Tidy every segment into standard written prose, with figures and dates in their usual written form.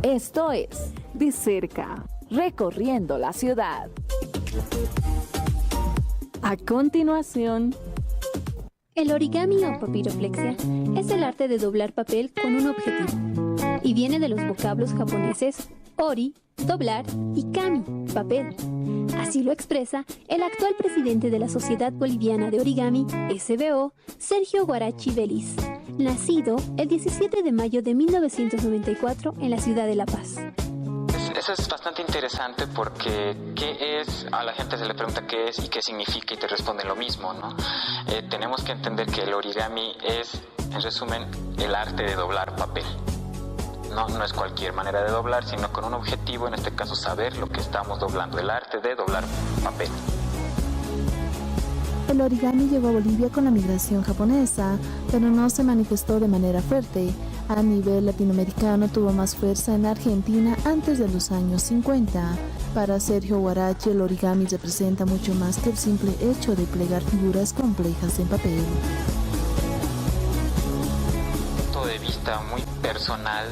Esto es De Cerca, recorriendo la ciudad. A continuación, el origami o papiroflexia es el arte de doblar papel con un objetivo y viene de los vocablos japoneses ori, doblar, y kami, papel. Así lo expresa el actual presidente de la Sociedad Boliviana de Origami, SBO, Sergio Guarachi Veliz, nacido el 17 de mayo de 1994 en la ciudad de La Paz. Eso es bastante interesante porque ¿qué es? A la gente se le pregunta qué es y qué significa y te responden lo mismo, ¿no? Tenemos que entender que el origami es, en resumen, el arte de doblar papel. No es cualquier manera de doblar, sino con un objetivo, en este caso saber lo que estamos doblando, el arte de doblar papel. El origami llegó a Bolivia con la migración japonesa, pero no se manifestó de manera fuerte. A nivel latinoamericano tuvo más fuerza en Argentina antes de los años 50. Para Sergio Guarachi, el origami representa mucho más que el simple hecho de plegar figuras complejas en papel. Punto de vista muy personal,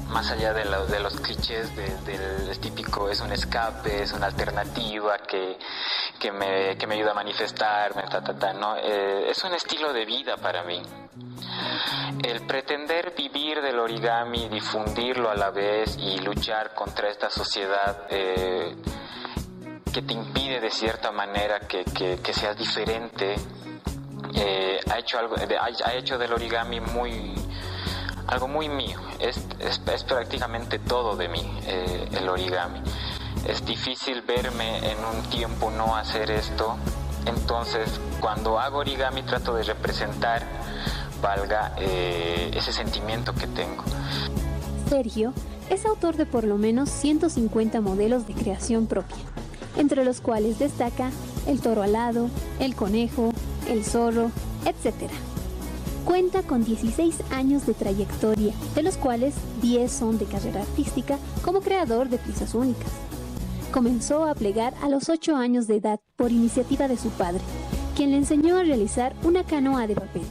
más allá de los clichés del típico, es un escape, es una alternativa que me ayuda a manifestarme, ¿no? Es un estilo de vida para mí. El pretender vivir del origami, difundirlo a la vez y luchar contra esta sociedad que te impide de cierta manera que seas diferente, ha hecho del origami algo muy mío. Es prácticamente todo de mí, el origami. Es difícil verme en un tiempo no hacer esto, entonces cuando hago origami trato de representar, valga, ese sentimiento que tengo. Sergio es autor de por lo menos 150 modelos de creación propia, entre los cuales destaca el toro alado, el conejo, el zorro, etc. Cuenta con 16 años de trayectoria, de los cuales 10 son de carrera artística como creador de piezas únicas. Comenzó a plegar a los 8 años de edad por iniciativa de su padre, quien le enseñó a realizar una canoa de papel.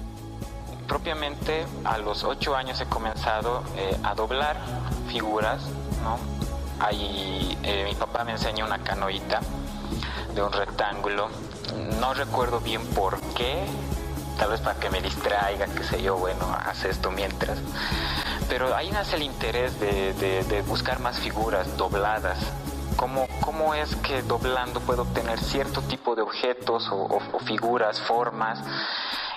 Propiamente a los 8 años he comenzado a doblar figuras, ¿no? Ahí mi papá me enseñó una canoita de un rectángulo. No recuerdo bien por qué, tal vez para que me distraiga, qué sé yo, bueno, hace esto mientras. Pero ahí nace el interés de buscar más figuras dobladas. ¿Cómo es que doblando puedo obtener cierto tipo de objetos o figuras, formas?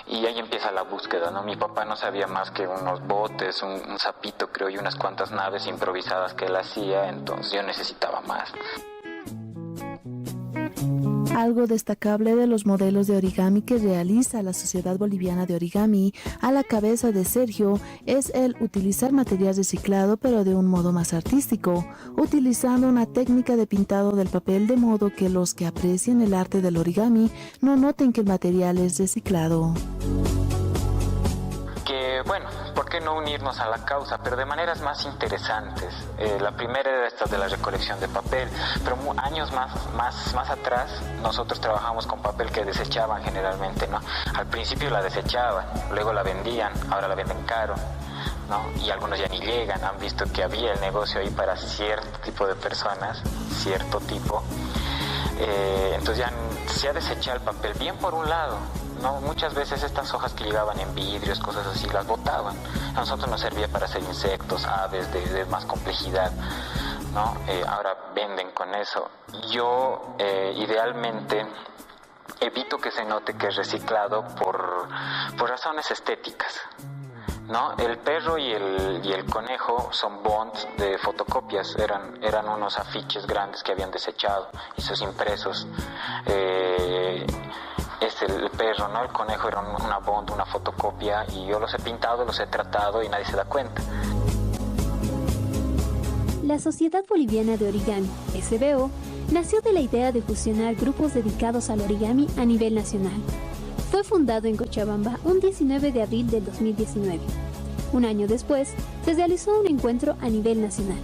Y ahí empieza la búsqueda, ¿no? Mi papá no sabía más que unos botes, un sapito, creo, y unas cuantas naves improvisadas que él hacía, entonces yo necesitaba más. Algo destacable de los modelos de origami que realiza la Sociedad Boliviana de Origami a la cabeza de Sergio es el utilizar material reciclado, pero de un modo más artístico, utilizando una técnica de pintado del papel de modo que los que aprecien el arte del origami no noten que el material es reciclado. Bueno, ¿por qué no unirnos a la causa? Pero de maneras más interesantes. La primera era esta de la recolección de papel, pero años más atrás nosotros trabajamos con papel que desechaban generalmente, ¿no? Al principio la desechaban, luego la vendían, ahora la venden caro, ¿no? Y algunos ya ni llegan, han visto que había el negocio ahí para cierto tipo de personas, cierto tipo. Entonces ya se ha desechado el papel, bien por un lado, ¿no? Muchas veces estas hojas que llegaban en vidrios, cosas así, las botaban. A nosotros nos servía para hacer insectos, aves de más complejidad, ¿no? Ahora venden con eso. Yo idealmente evito que se note que es reciclado por razones estéticas, ¿no? El perro y el conejo son bonds de fotocopias, eran unos afiches grandes que habían desechado, esos impresos. Es el perro, ¿no? El conejo era una bond, una fotocopia, y yo los he pintado, los he tratado y nadie se da cuenta. La Sociedad Boliviana de Origami, SBO, nació de la idea de fusionar grupos dedicados al origami a nivel nacional. Fue fundado en Cochabamba un 19 de abril del 2019. Un año después, se realizó un encuentro a nivel nacional.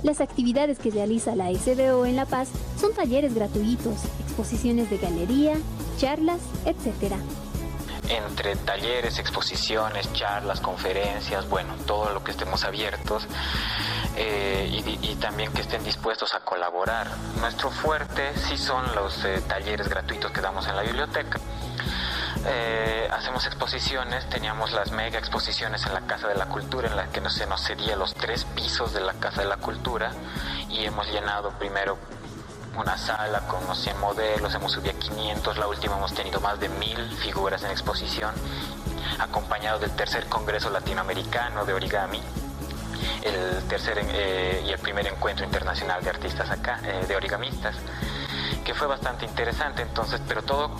Las actividades que realiza la SBO en La Paz son talleres gratuitos, exposiciones de galería, charlas, etc. entre talleres, exposiciones, charlas, conferencias, bueno, todo lo que estemos abiertos y también que estén dispuestos a colaborar. Nuestro fuerte sí son los talleres gratuitos que damos en la biblioteca. Hacemos exposiciones, teníamos las mega exposiciones en la Casa de la Cultura, en la que se nos cedía los 3 pisos de la Casa de la Cultura, y hemos llenado primero una sala con unos 100 modelos, hemos subido a 500, la última hemos tenido más de 1000 figuras en exposición, acompañado del tercer Congreso Latinoamericano de Origami, el tercer y el primer encuentro internacional de artistas acá, de origamistas, que fue bastante interesante. Entonces, pero todo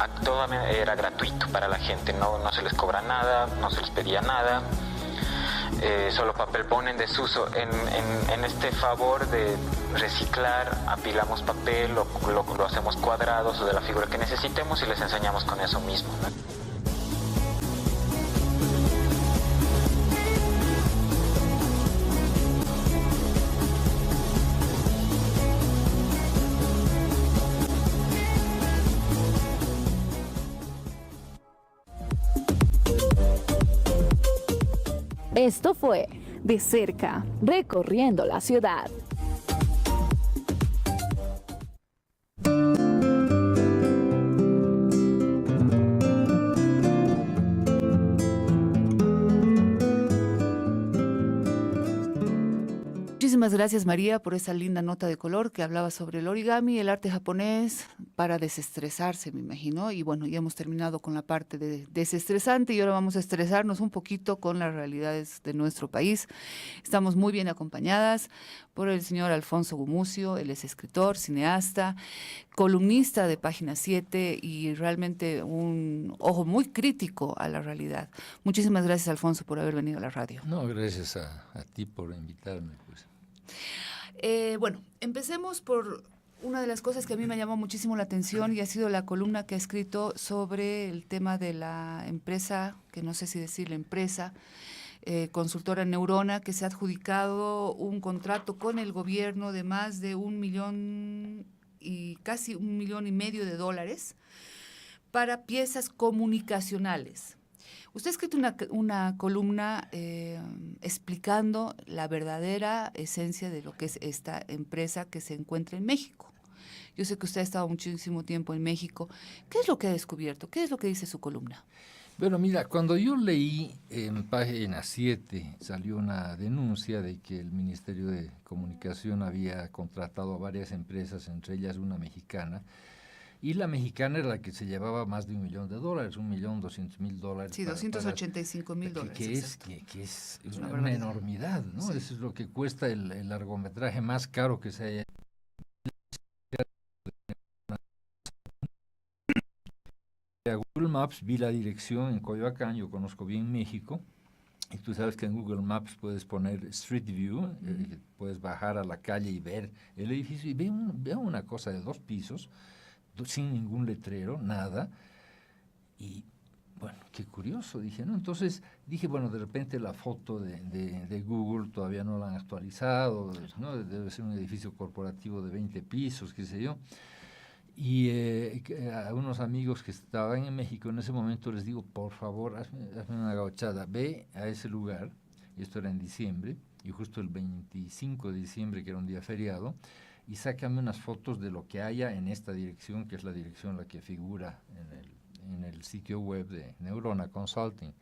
era gratuito para la gente, no se les cobra nada, no se les pedía nada, solo papel. Ponen desuso en este favor de reciclar, apilamos papel, lo hacemos cuadrados o de la figura que necesitemos y les enseñamos con eso mismo, ¿no? Esto fue De Cerca, recorriendo la ciudad. Muchísimas gracias, María, por esa linda nota de color que hablaba sobre el origami, el arte japonés para desestresarse, me imagino. Y bueno, ya hemos terminado con la parte de desestresante y ahora vamos a estresarnos un poquito con las realidades de nuestro país. Estamos muy bien acompañadas por el señor Alfonso Gumucio. Él es escritor, cineasta, columnista de Página 7 y realmente un ojo muy crítico a la realidad. Muchísimas gracias, Alfonso, por haber venido a la radio. No, gracias a ti por invitarme, pues. Bueno, empecemos por una de las cosas que a mí me llamó muchísimo la atención y ha sido la columna que ha escrito sobre el tema de la empresa, que no sé si decir la empresa, consultora Neurona, que se ha adjudicado un contrato con el gobierno de más de casi $1,500,000 para piezas comunicacionales. Usted ha escrito una columna explicando la verdadera esencia de lo que es esta empresa que se encuentra en México. Yo sé que usted ha estado muchísimo tiempo en México. ¿Qué es lo que ha descubierto? ¿Qué es lo que dice su columna? Bueno, mira, cuando yo leí en Página 7 salió una denuncia de que el Ministerio de Comunicación había contratado a varias empresas, entre ellas una mexicana, y la mexicana era la que se llevaba más de $1,000,000, $1,200,000. Sí, $285,000. Que es una enormidad, ¿no? Sí. Eso es lo que cuesta el largometraje más caro que se haya. A Google Maps vi la dirección en Coyoacán, yo conozco bien México, y tú sabes que en Google Maps puedes poner Street View, puedes bajar a la calle y ver el edificio, y veo una cosa de 2 pisos, sin ningún letrero, nada, y bueno, qué curioso, dije, ¿no? Entonces dije, bueno, de repente la foto de Google todavía no la han actualizado, ¿no? Debe ser un edificio corporativo de 20 pisos, qué sé yo. Y a unos amigos que estaban en México en ese momento les digo, por favor, hazme una gauchada, ve a ese lugar, y esto era en diciembre, y justo el 25 de diciembre, que era un día feriado, y sácame unas fotos de lo que haya en esta dirección, que es la dirección la que figura en el sitio web de Neurona Consulting.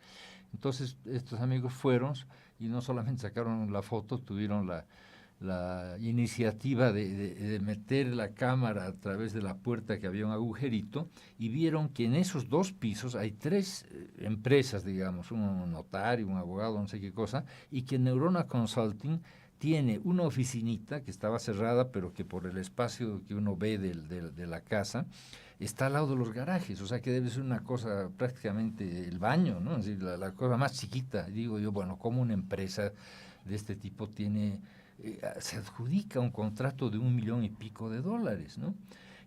Entonces estos amigos fueron y no solamente sacaron la foto, tuvieron la iniciativa de meter la cámara a través de la puerta, que había un agujerito, y vieron que en esos 2 pisos hay 3 empresas, digamos, un notario, un abogado, no sé qué cosa, y que Neurona Consulting tiene una oficinita que estaba cerrada, pero que por el espacio que uno ve de la casa, está al lado de los garajes, o sea que debe ser una cosa prácticamente el baño, ¿no? Es decir, la cosa más chiquita. Digo yo, bueno, ¿cómo una empresa de este tipo se adjudica un contrato de $1,000,000 y pico, ¿no?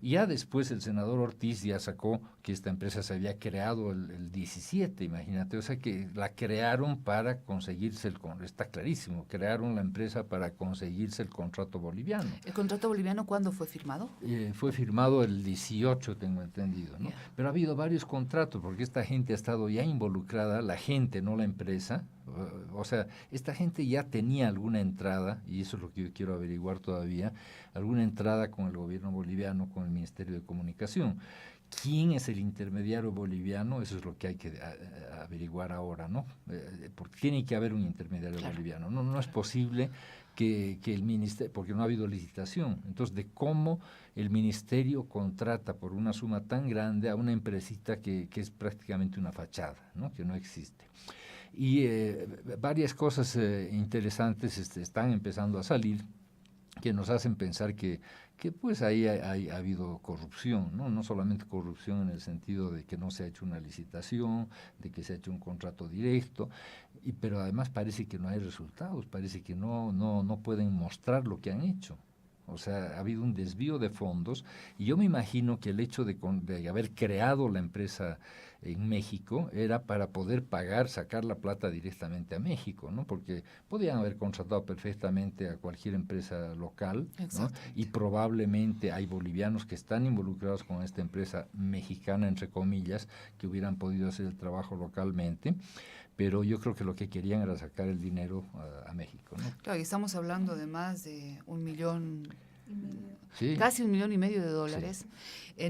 Y ya después el senador Ortiz ya sacó que esta empresa se había creado el 17, imagínate, o sea que la crearon para conseguirse está clarísimo, crearon la empresa para conseguirse el contrato boliviano. ¿El contrato boliviano cuándo fue firmado? Fue firmado el 18, tengo entendido, ¿no? Yeah. Pero ha habido varios contratos, porque esta gente ha estado ya involucrada, la gente, no la empresa. O sea, esta gente ya tenía alguna entrada, y eso es lo que yo quiero averiguar todavía, alguna entrada con el gobierno boliviano, con el Ministerio de Comunicación. ¿Quién es el intermediario boliviano? Eso es lo que hay que averiguar ahora, ¿no? Porque tiene que haber un intermediario boliviano. No es posible que el ministerio, porque no ha habido licitación. Entonces, de cómo el ministerio contrata por una suma tan grande a una empresita que es prácticamente una fachada, ¿no? Que no existe. Y varias cosas interesantes están empezando a salir que nos hacen pensar que pues ahí ha habido corrupción, ¿no? No solamente corrupción en el sentido de que no se ha hecho una licitación, de que se ha hecho un contrato directo, pero además parece que no hay resultados, parece que no pueden mostrar lo que han hecho. O sea, ha habido un desvío de fondos y yo me imagino que el hecho de haber creado la empresa en México era para poder sacar la plata directamente a México, ¿no? Porque podían haber contratado perfectamente a cualquier empresa local, ¿no? Y probablemente hay bolivianos que están involucrados con esta empresa mexicana, entre comillas, que hubieran podido hacer el trabajo localmente. Pero yo creo que lo que querían era sacar el dinero a México, ¿no? Claro, y estamos hablando de más de 1 millón, sí, casi 1,5 millones de dólares, sí,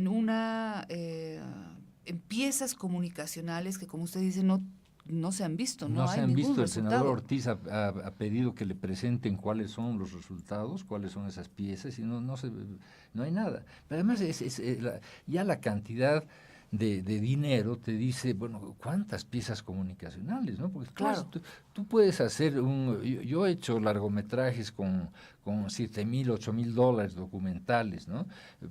en piezas comunicacionales que, como usted dice, no se han visto, no se hay han ningún visto. resultado. El senador Ortiz ha pedido que le presenten cuáles son los resultados, cuáles son esas piezas, y no hay nada. Pero además ya la cantidad de dinero te dice, bueno, ¿cuántas piezas comunicacionales, no? Porque claro, tú puedes hacer yo he hecho largometrajes con 7,000, 8,000 dólares documentales, ¿no?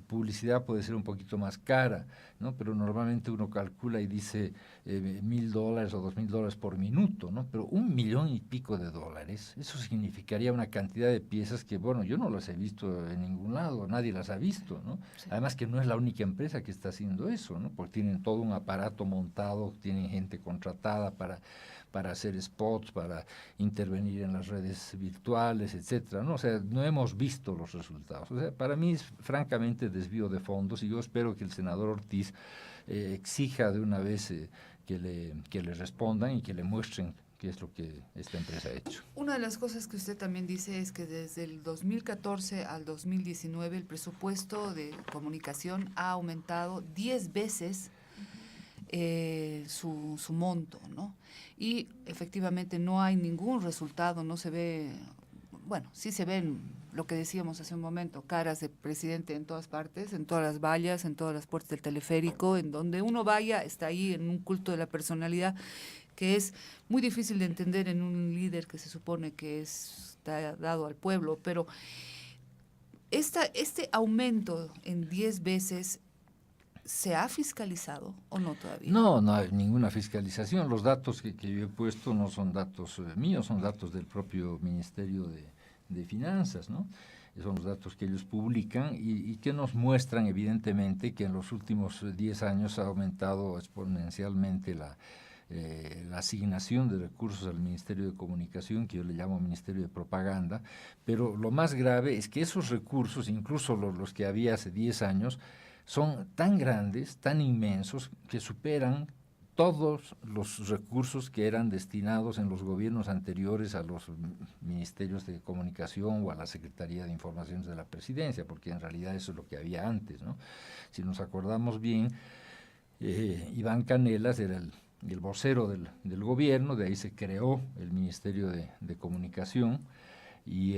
Publicidad puede ser un poquito más cara, ¿no? Pero normalmente uno calcula y dice $1,000 o $2,000 por minuto, ¿no? Pero 1,000,000 y pico de dólares, eso significaría una cantidad de piezas que, bueno, yo no las he visto en ningún lado, nadie las ha visto, ¿no? Sí. Además que no es la única empresa que está haciendo eso, ¿no? Porque tienen todo un aparato montado, tienen gente contratada para hacer spots, para intervenir en las redes virtuales, etcétera, ¿no? O sea, no hemos visto los resultados. O sea, para mí es francamente desvío de fondos y yo espero que el senador Ortiz exija de una vez que le respondan y que le muestren qué es lo que esta empresa ha hecho. Una de las cosas que usted también dice es que desde el 2014 al 2019 el presupuesto de comunicación ha aumentado 10 veces su monto, ¿no? Y efectivamente no hay ningún resultado, no se ve, bueno, sí se ven lo que decíamos hace un momento, caras de presidente en todas partes, en todas las vallas, en todas las puertas del teleférico, en donde uno vaya, está ahí en un culto de la personalidad que es muy difícil de entender en un líder que se supone que está dado al pueblo, pero este aumento en 10 veces, ¿se ha fiscalizado o no todavía? No hay ninguna fiscalización. Los datos que yo he puesto no son datos míos, son datos del propio Ministerio de Finanzas, ¿no? Son los datos que ellos publican y que nos muestran evidentemente que en los últimos 10 años ha aumentado exponencialmente la asignación de recursos al Ministerio de Comunicación, que yo le llamo Ministerio de Propaganda, pero lo más grave es que esos recursos, incluso los que había hace 10 años, son tan grandes, tan inmensos, que superan todos los recursos que eran destinados en los gobiernos anteriores a los ministerios de comunicación o a la Secretaría de Informaciones de la Presidencia, porque en realidad eso es lo que había antes, ¿no? Si nos acordamos bien, Iván Canelas era el vocero del gobierno, de ahí se creó el Ministerio de Comunicación, y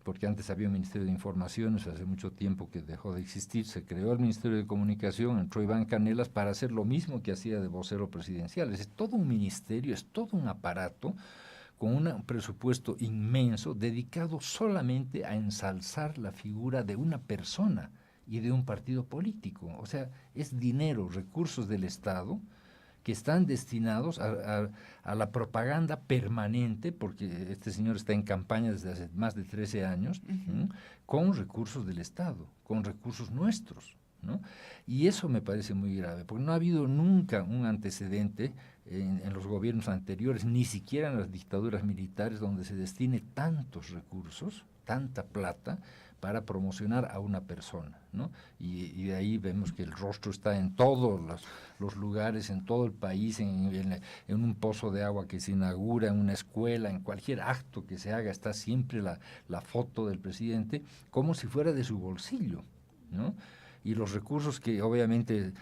porque antes había un Ministerio de Informaciones, hace mucho tiempo que dejó de existir, se creó el Ministerio de Comunicación, entró Iván Canelas para hacer lo mismo que hacía de vocero presidencial. Es todo un ministerio, es todo un aparato con un presupuesto inmenso dedicado solamente a ensalzar la figura de una persona y de un partido político. O sea, es dinero, recursos del Estado que están destinados a la propaganda permanente, porque este señor está en campaña desde hace más de 13 años, con recursos del Estado, con recursos nuestros. ¿no? Y eso me parece muy grave, porque no ha habido nunca un antecedente en los gobiernos anteriores, ni siquiera en las dictaduras militares, donde se destine tantos recursos, tanta plata, para promocionar a una persona, ¿no? Y de ahí vemos que el rostro está en todos los lugares, en todo el país, en un pozo de agua que se inaugura, en una escuela, en cualquier acto que se haga, está siempre la foto del presidente, como si fuera de su bolsillo, ¿no? Y los recursos que obviamente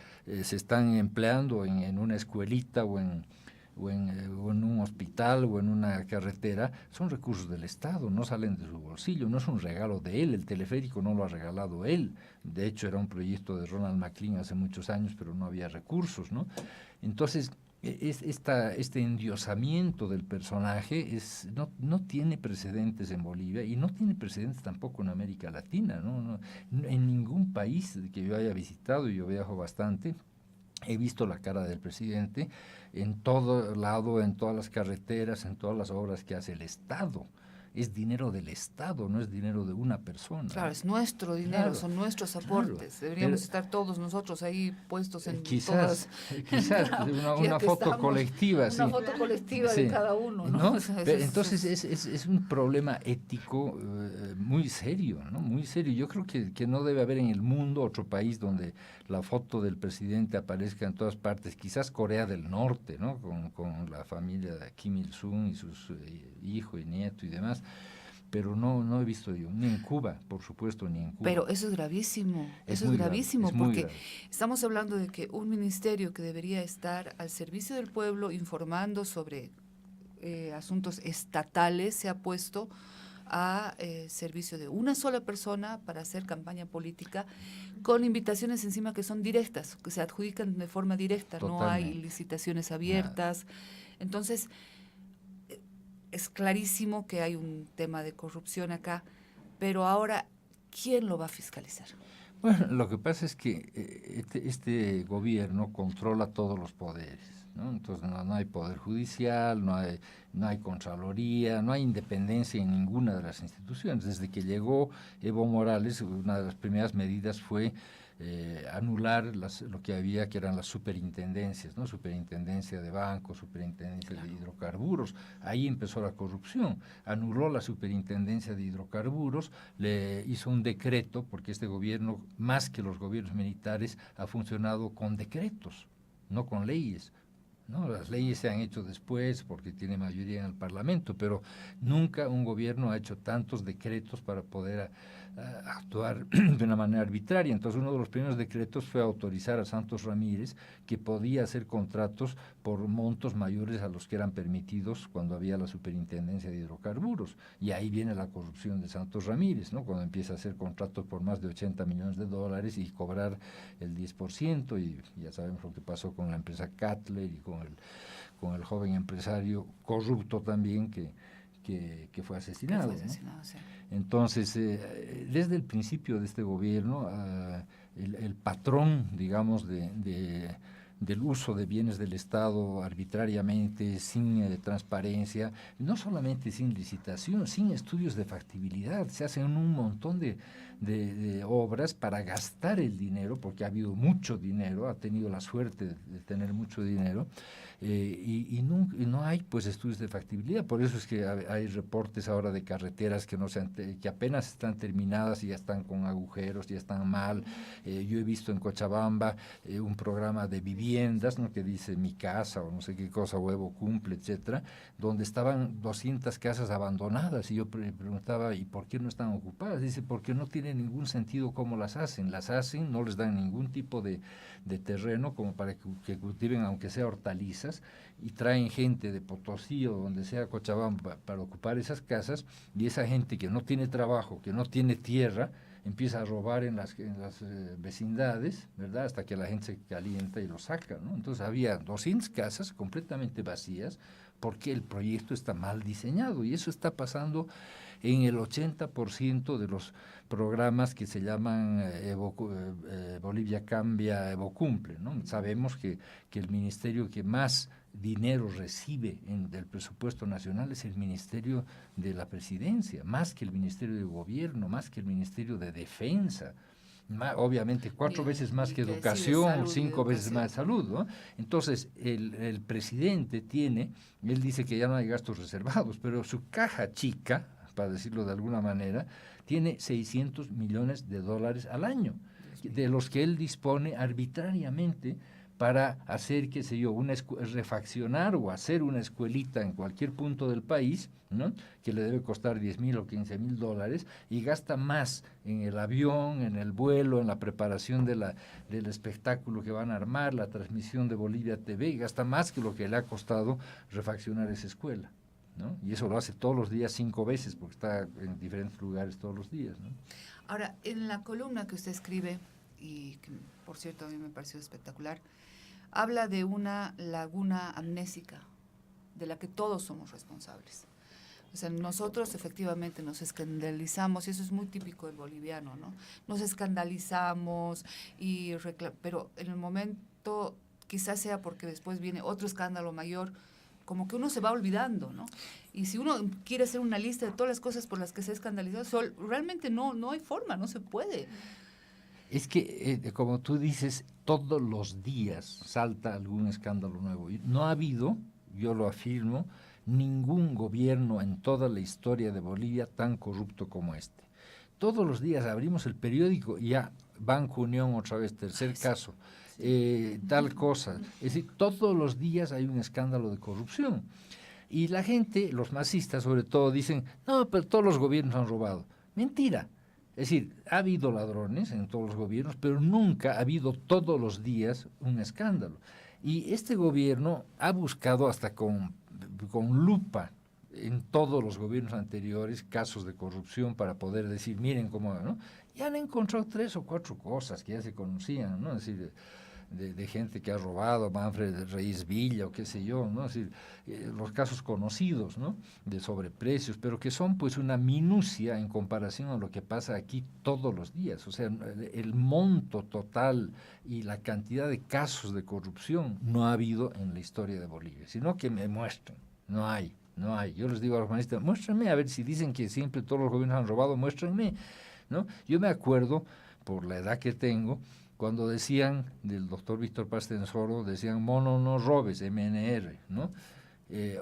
se están empleando en una escuelita o en un hospital o en una carretera, son recursos del Estado, no salen de su bolsillo, no es un regalo de él, el teleférico no lo ha regalado él, de hecho era un proyecto de Ronald McLean hace muchos años, pero no había recursos, ¿no? Entonces, este endiosamiento del personaje no tiene precedentes en Bolivia y no tiene precedentes tampoco en América Latina, ¿no? En ningún país que yo haya visitado, y yo viajo bastante, he visto la cara del presidente en todo lado, en todas las carreteras, en todas las obras que hace el Estado. Es dinero del Estado, no es dinero de una persona. Claro, es nuestro dinero, claro, son nuestros claro. aportes. Deberíamos estar todos nosotros ahí puestos en quizás, claro, una foto estamos, colectiva. Una sí. foto colectiva Sí. de cada uno, ¿no? Entonces es un problema ético muy serio, ¿no? Muy serio. Yo creo que no debe haber en el mundo otro país donde la foto del presidente aparezca en todas partes. Quizás Corea del Norte, ¿no? Con la familia de Kim Il-sung y sus hijos y nietos y demás. Pero no he visto yo, ni en Cuba, por supuesto, ni en Cuba. Pero eso es gravísimo, Es eso es muy gravísimo, grave, es muy porque grave. estamos hablando de que un ministerio que debería estar al servicio del pueblo informando sobre asuntos estatales se ha puesto a servicio de una sola persona para hacer campaña política con invitaciones encima que son directas, que se adjudican de forma directa, no hay Totalmente. licitaciones abiertas. Entonces, es clarísimo que hay un tema de corrupción acá, pero ahora, ¿quién lo va a fiscalizar? Bueno, lo que pasa es que este gobierno controla todos los poderes, ¿no? Entonces no hay poder judicial, no hay contraloría, no hay independencia en ninguna de las instituciones. Desde que llegó Evo Morales, una de las primeras medidas fue anular lo que había, que eran las superintendencias, ¿no? Superintendencia de bancos, superintendencia de hidrocarburos. Ahí empezó la corrupción. Anuló la superintendencia de hidrocarburos, le hizo un decreto, porque este gobierno, más que los gobiernos militares, ha funcionado con decretos, no con leyes. ¿No? Las leyes se han hecho después porque tiene mayoría en el Parlamento, pero nunca un gobierno ha hecho tantos decretos para poder actuar de una manera arbitraria. Entonces uno de los primeros decretos fue autorizar a Santos Ramírez que podía hacer contratos por montos mayores a los que eran permitidos cuando había la superintendencia de hidrocarburos. Y ahí viene la corrupción de Santos Ramírez, ¿no? Cuando empieza a hacer contratos por más de 80 millones de dólares y cobrar el 10%, y ya sabemos lo que pasó con la empresa Cutler y con el joven empresario corrupto también que fue asesinado. ¿No? Sí. Entonces, desde el principio de este gobierno, el patrón, digamos, del uso de bienes del Estado arbitrariamente, sin transparencia, no solamente sin licitación, sin estudios de factibilidad, se hacen un montón de obras para gastar el dinero, porque ha habido mucho dinero, ha tenido la suerte de tener mucho dinero, y no hay pues estudios de factibilidad. Por eso es que hay reportes ahora de carreteras que apenas están terminadas y ya están con agujeros, ya están mal. Yo he visto en Cochabamba un programa de viviendas, ¿no? Que dice Mi Casa o no sé qué cosa, Huevo Cumple, etcétera, donde estaban 200 casas abandonadas, y yo preguntaba, ¿y por qué no están ocupadas? Dice, porque no tiene ningún sentido cómo las hacen, no les dan ningún tipo de terreno como para que cultiven aunque sea hortalizas, y traen gente de Potosí o donde sea Cochabamba para ocupar esas casas, y esa gente que no tiene trabajo, que no tiene tierra, empieza a robar en las vecindades, ¿verdad? Hasta que la gente se calienta y lo saca, ¿no? Entonces había 200 casas completamente vacías porque el proyecto está mal diseñado, y eso está pasando en el 80% de los programas que se llaman Bolivia Cambia, Evo Cumple, ¿no? Sabemos que el ministerio que más dinero recibe del presupuesto nacional es el Ministerio de la Presidencia, más que el Ministerio de Gobierno, más que el Ministerio de Defensa. Obviamente 4 veces más que educación, 5 veces más salud, ¿no? Entonces, el presidente él dice que ya no hay gastos reservados, pero su caja chica, para decirlo de alguna manera, tiene 600 millones de dólares al año, de los que él dispone arbitrariamente para hacer, qué sé yo, refaccionar o hacer una escuelita en cualquier punto del país, ¿no? Que le debe costar 10,000 o 15,000 dólares, y gasta más en el avión, en el vuelo, en la preparación del espectáculo que van a armar, la transmisión de Bolivia TV, y gasta más que lo que le ha costado refaccionar esa escuela, ¿no? Y eso lo hace todos los días 5 veces, porque está en diferentes lugares todos los días, ¿no? Ahora, en la columna que usted escribe, y que por cierto a mí me pareció espectacular, habla de una laguna amnésica de la que todos somos responsables. O sea, nosotros efectivamente nos escandalizamos, y eso es muy típico del boliviano, ¿no? Nos escandalizamos, pero en el momento, quizás sea porque después viene otro escándalo mayor, como que uno se va olvidando, ¿no? Y si uno quiere hacer una lista de todas las cosas por las que se ha escandalizado, realmente no hay forma, no se puede. Es que, como tú dices, todos los días salta algún escándalo nuevo. Y no ha habido, yo lo afirmo, ningún gobierno en toda la historia de Bolivia tan corrupto como este. Todos los días abrimos el periódico y ya, Banco Unión otra vez, tercer caso, tal cosa. Es decir, todos los días hay un escándalo de corrupción. Y la gente, los masistas sobre todo, dicen, no, pero todos los gobiernos han robado. Mentira. Es decir, ha habido ladrones en todos los gobiernos, pero nunca ha habido todos los días un escándalo. Y este gobierno ha buscado hasta con lupa en todos los gobiernos anteriores casos de corrupción para poder decir, miren cómo, ¿no? Y han encontrado 3 o 4 cosas que ya se conocían, ¿no? Es decir, de gente que ha robado, Manfred Reyes Villa o qué sé yo, ¿no? Es decir, los casos conocidos, ¿no? De sobreprecios, pero que son pues una minucia en comparación a lo que pasa aquí todos los días. O sea, el monto total y la cantidad de casos de corrupción no ha habido en la historia de Bolivia, sino que me muestren, no hay. Yo les digo a los humanistas, muéstrenme, a ver si dicen que siempre todos los gobiernos han robado, muéstrenme, ¿no? Yo me acuerdo, por la edad que tengo, cuando decían del doctor Víctor Paz Tensoro, decían mono no robes, MNR, ¿no?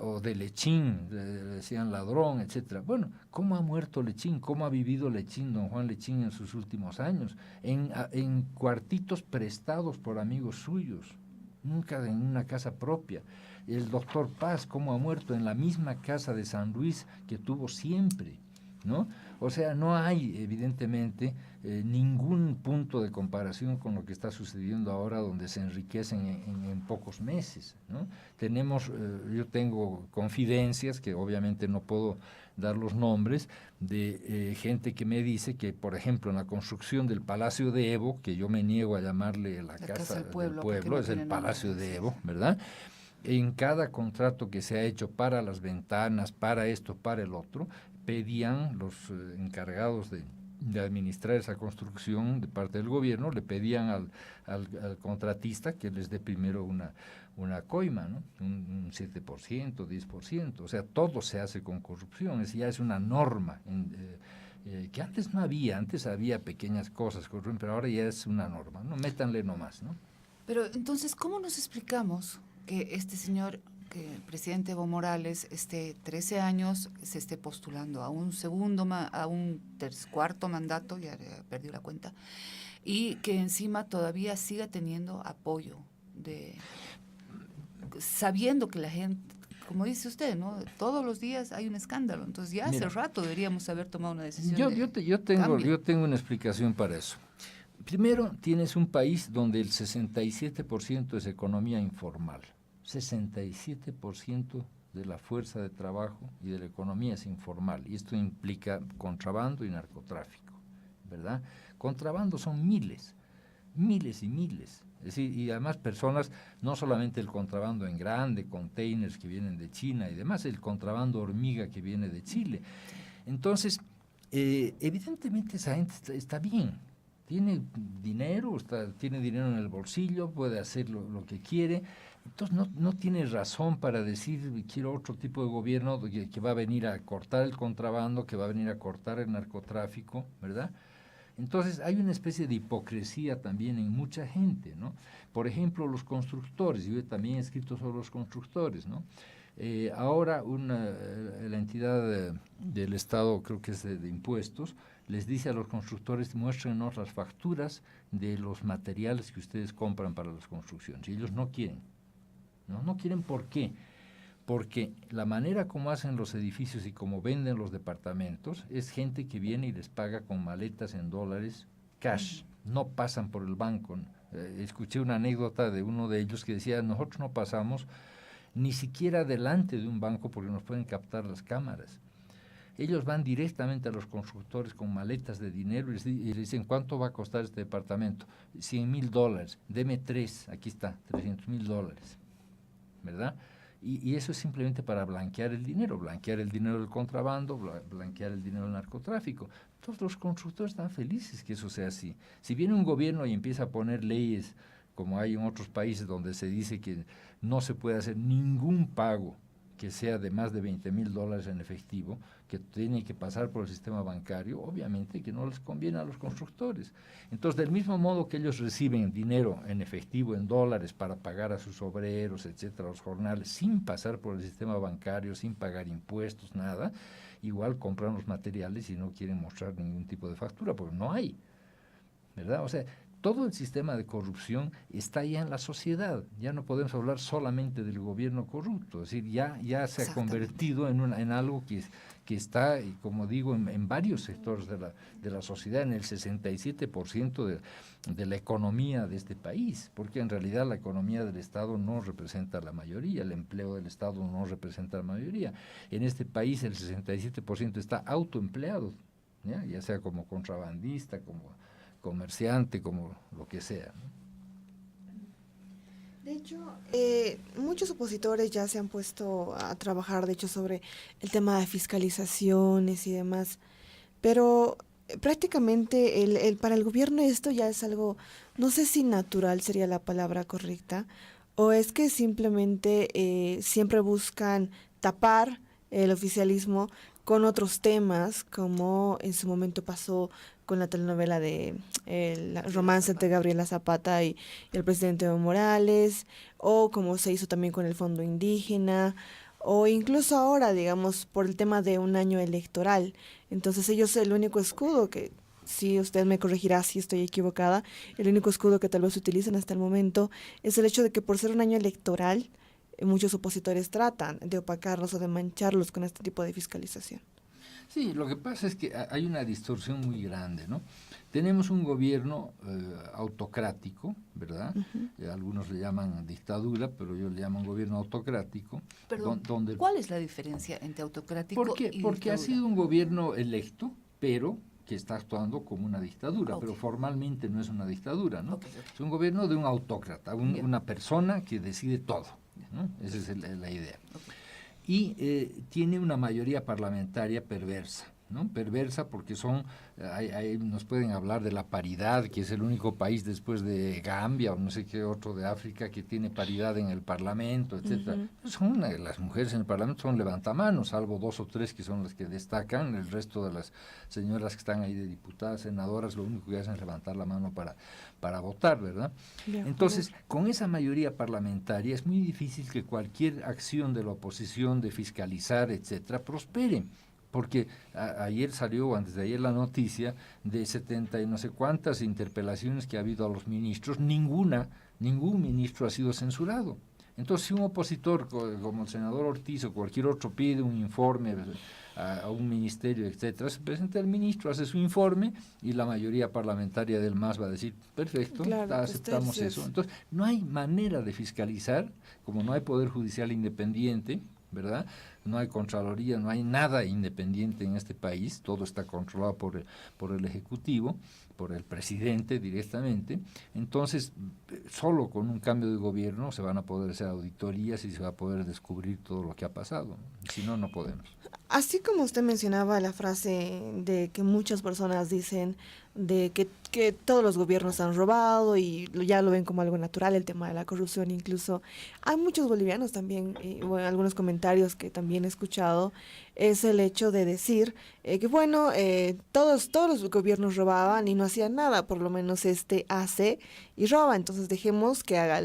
O de Lechín, decían ladrón, etcétera. Bueno, ¿cómo ha muerto Lechín? ¿Cómo ha vivido Lechín, don Juan Lechín, en sus últimos años? En cuartitos prestados por amigos suyos, nunca en una casa propia. El doctor Paz, ¿cómo ha muerto? En la misma casa de San Luis que tuvo siempre, ¿no? O sea, no hay, evidentemente, ningún punto de comparación con lo que está sucediendo ahora, donde se enriquecen en pocos meses, ¿no? Yo tengo confidencias, que obviamente no puedo dar los nombres, de gente que me dice que, por ejemplo, en la construcción del Palacio de Evo, que yo me niego a llamarle la casa del pueblo, no es el Palacio de Evo, ¿verdad? En cada contrato que se ha hecho para las ventanas, para esto, para el otro, pedían los encargados de administrar esa construcción de parte del gobierno, le pedían al contratista que les dé primero una coima, ¿no? Un 7%, 10%, o sea, todo se hace con corrupción, ya es una norma, que antes no había, antes había pequeñas cosas, pero ahora ya es una norma, ¿no? Métanle nomás, ¿no? Pero entonces, ¿cómo nos explicamos que este señor, que el presidente Evo Morales, 13 años, se esté postulando a un cuarto mandato, ya perdí la cuenta, y que encima todavía siga teniendo apoyo, sabiendo que la gente, como dice usted, ¿no? Todos los días hay un escándalo, entonces ya hace rato deberíamos haber tomado una decisión. Yo tengo una explicación para eso. Primero, tienes un país donde el 67% es economía informal. 67% de la fuerza de trabajo y de la economía es informal, y esto implica contrabando y narcotráfico, ¿verdad? Contrabando son miles y miles, es decir, y además personas, no solamente el contrabando en grande, containers que vienen de China y demás, el contrabando hormiga que viene de Chile. Entonces, evidentemente esa gente está bien, tiene dinero en el bolsillo, puede hacer lo que quiere. Entonces no tiene razón para decir quiero otro tipo de gobierno que va a venir a cortar el contrabando, que va a venir a cortar el narcotráfico, ¿verdad? Entonces hay una especie de hipocresía también en mucha gente, ¿no? Por ejemplo, los constructores, yo también he escrito sobre los constructores, ¿no? Ahora la entidad del Estado, creo que es de impuestos, les dice a los constructores, muéstrenos las facturas de los materiales que ustedes compran para las construcciones. Y ellos no quieren. No quieren, ¿por qué? Porque la manera como hacen los edificios y como venden los departamentos es gente que viene y les paga con maletas en dólares cash, no pasan por el banco. Escuché una anécdota de uno de ellos que decía, nosotros no pasamos ni siquiera delante de un banco porque nos pueden captar las cámaras. Ellos van directamente a los constructores con maletas de dinero y les dicen, ¿cuánto va a costar este departamento? $100,000, deme 3, aquí está, $300,000, ¿verdad? Y eso es simplemente para blanquear el dinero del contrabando, blanquear el dinero del narcotráfico. Todos los constructores están felices que eso sea así. Si viene un gobierno y empieza a poner leyes, como hay en otros países donde se dice que no se puede hacer ningún pago que sea de más de $20,000 en efectivo, que tiene que pasar por el sistema bancario, obviamente que no les conviene a los constructores. Entonces, del mismo modo que ellos reciben dinero en efectivo, en dólares, para pagar a sus obreros, etcétera, los jornales, sin pasar por el sistema bancario, sin pagar impuestos, nada, igual compran los materiales y no quieren mostrar ningún tipo de factura, porque no hay, ¿verdad? O sea, todo el sistema de corrupción está ya en la sociedad. Ya no podemos hablar solamente del gobierno corrupto. Es decir, ya se ha convertido en algo que está, como digo, en varios sectores de la sociedad, en el 67% de la economía de este país, porque en realidad la economía del Estado no representa la mayoría, el empleo del Estado no representa la mayoría. En este país el 67% está autoempleado, ya sea como contrabandista, como comerciante, como lo que sea, ¿no? De hecho, muchos opositores ya se han puesto a trabajar, de hecho, sobre el tema de fiscalizaciones y demás, pero prácticamente para el gobierno esto ya es algo, no sé si natural sería la palabra correcta, o es que simplemente siempre buscan tapar el oficialismo con otros temas, como en su momento pasó con la telenovela de el romance entre Gabriela Zapata y el presidente Evo Morales, o como se hizo también con el Fondo Indígena, o incluso ahora, digamos, por el tema de un año electoral. Entonces ellos el único escudo que, si usted me corregirá si estoy equivocada, el único escudo que tal vez utilizan hasta el momento es el hecho de que por ser un año electoral, muchos opositores tratan de opacarlos o de mancharlos con este tipo de fiscalización. Sí, lo que pasa es que hay una distorsión muy grande, ¿no? Tenemos un gobierno autocrático, ¿verdad? Uh-huh. Algunos le llaman dictadura, pero yo le llamo gobierno autocrático. Perdón, donde, ¿cuál es la diferencia entre autocrático y dictadura? Porque ha sido un gobierno electo, pero que está actuando como una dictadura, Okay. pero formalmente no es una dictadura, ¿no? Okay. Es un gobierno de un autócrata, una persona que decide todo, ¿no? Esa es la idea. Okay. Y tiene una mayoría parlamentaria perversa, ¿no? Perversa porque nos pueden hablar de la paridad, que es el único país después de Gambia o no sé qué otro de África que tiene paridad en el Parlamento, etcétera. Uh-huh. Las mujeres en el Parlamento son levantamanos, salvo 2 o 3 que son las que destacan, el resto de las señoras que están ahí de diputadas, senadoras, lo único que hacen es levantar la mano para votar, ¿verdad? Entonces, con esa mayoría parlamentaria es muy difícil que cualquier acción de la oposición de fiscalizar, etcétera, prospere. Porque ayer salió, antes de ayer, la noticia de 70 y no sé cuántas interpelaciones que ha habido a los ministros, ningún ministro ha sido censurado. Entonces, si un opositor como el senador Ortiz o cualquier otro pide un informe a un ministerio, etcétera, se presenta el ministro, hace su informe y la mayoría parlamentaria del MAS va a decir, perfecto, claro, aceptamos eso. Entonces, no hay manera de fiscalizar, como no hay poder judicial independiente, ¿verdad? No hay Contraloría, no hay nada independiente en este país, todo está controlado por el Ejecutivo, por el presidente directamente. Entonces, solo con un cambio de gobierno se van a poder hacer auditorías y se va a poder descubrir todo lo que ha pasado. Si no, no podemos. Así como usted mencionaba la frase de que muchas personas dicen, de que todos los gobiernos han robado y ya lo ven como algo natural, el tema de la corrupción. Incluso hay muchos bolivianos también, bueno, algunos comentarios que también he escuchado, es el hecho de decir que bueno, todos los gobiernos robaban y no hacían nada, por lo menos este hace y roba, entonces dejemos que haga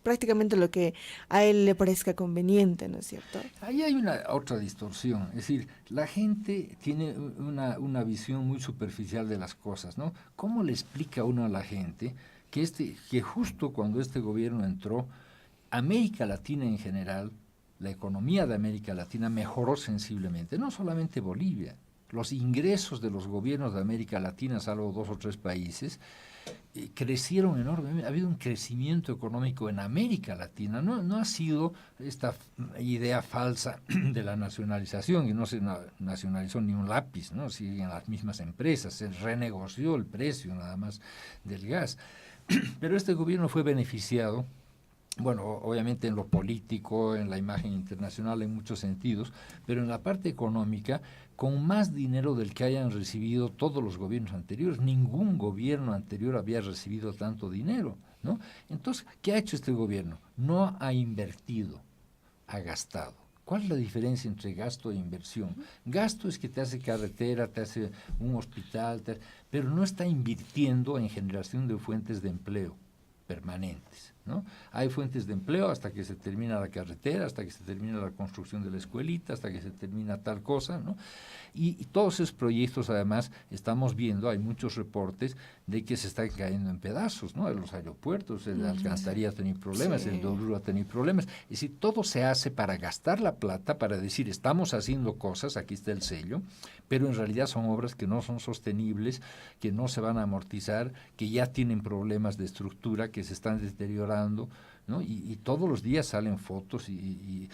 prácticamente lo que a él le parezca conveniente, ¿no es cierto? Ahí hay una otra distorsión, es decir, la gente tiene una visión muy superficial de las cosas, ¿no? ¿Cómo le explica uno a la gente que justo cuando este gobierno entró, América Latina en general, la economía de América Latina mejoró sensiblemente, no solamente Bolivia, los ingresos de los gobiernos de América Latina, salvo 2 o 3 países, crecieron enormemente, ha habido un crecimiento económico en América Latina, no ha sido esta idea falsa de la nacionalización, y no se nacionalizó ni un lápiz, ¿no? Siguen las mismas empresas, se renegoció el precio nada más del gas, pero este gobierno fue beneficiado, bueno, obviamente en lo político, en la imagen internacional en muchos sentidos, pero en la parte económica, con más dinero del que hayan recibido todos los gobiernos anteriores. Ningún gobierno anterior había recibido tanto dinero, ¿no? Entonces, ¿qué ha hecho este gobierno? No ha invertido, ha gastado. ¿Cuál es la diferencia entre gasto e inversión? Gasto es que te hace carretera, te hace un hospital, pero no está invirtiendo en generación de fuentes de empleo permanentes, ¿no? Hay fuentes de empleo hasta que se termina la carretera, hasta que se termina la construcción de la escuelita, hasta que se termina tal cosa, ¿no? Y todos esos proyectos, además, estamos viendo, hay muchos reportes de que se están cayendo en pedazos, ¿no? Los aeropuertos, el Alcantarilla ha tenido problemas, sí. El Oruro ha tenido problemas. Es decir, todo se hace para gastar la plata, para decir, estamos haciendo cosas, aquí está el sello, pero en realidad son obras que no son sostenibles, que no se van a amortizar, que ya tienen problemas de estructura, que se están deteriorando, ¿no? Y todos los días salen fotos y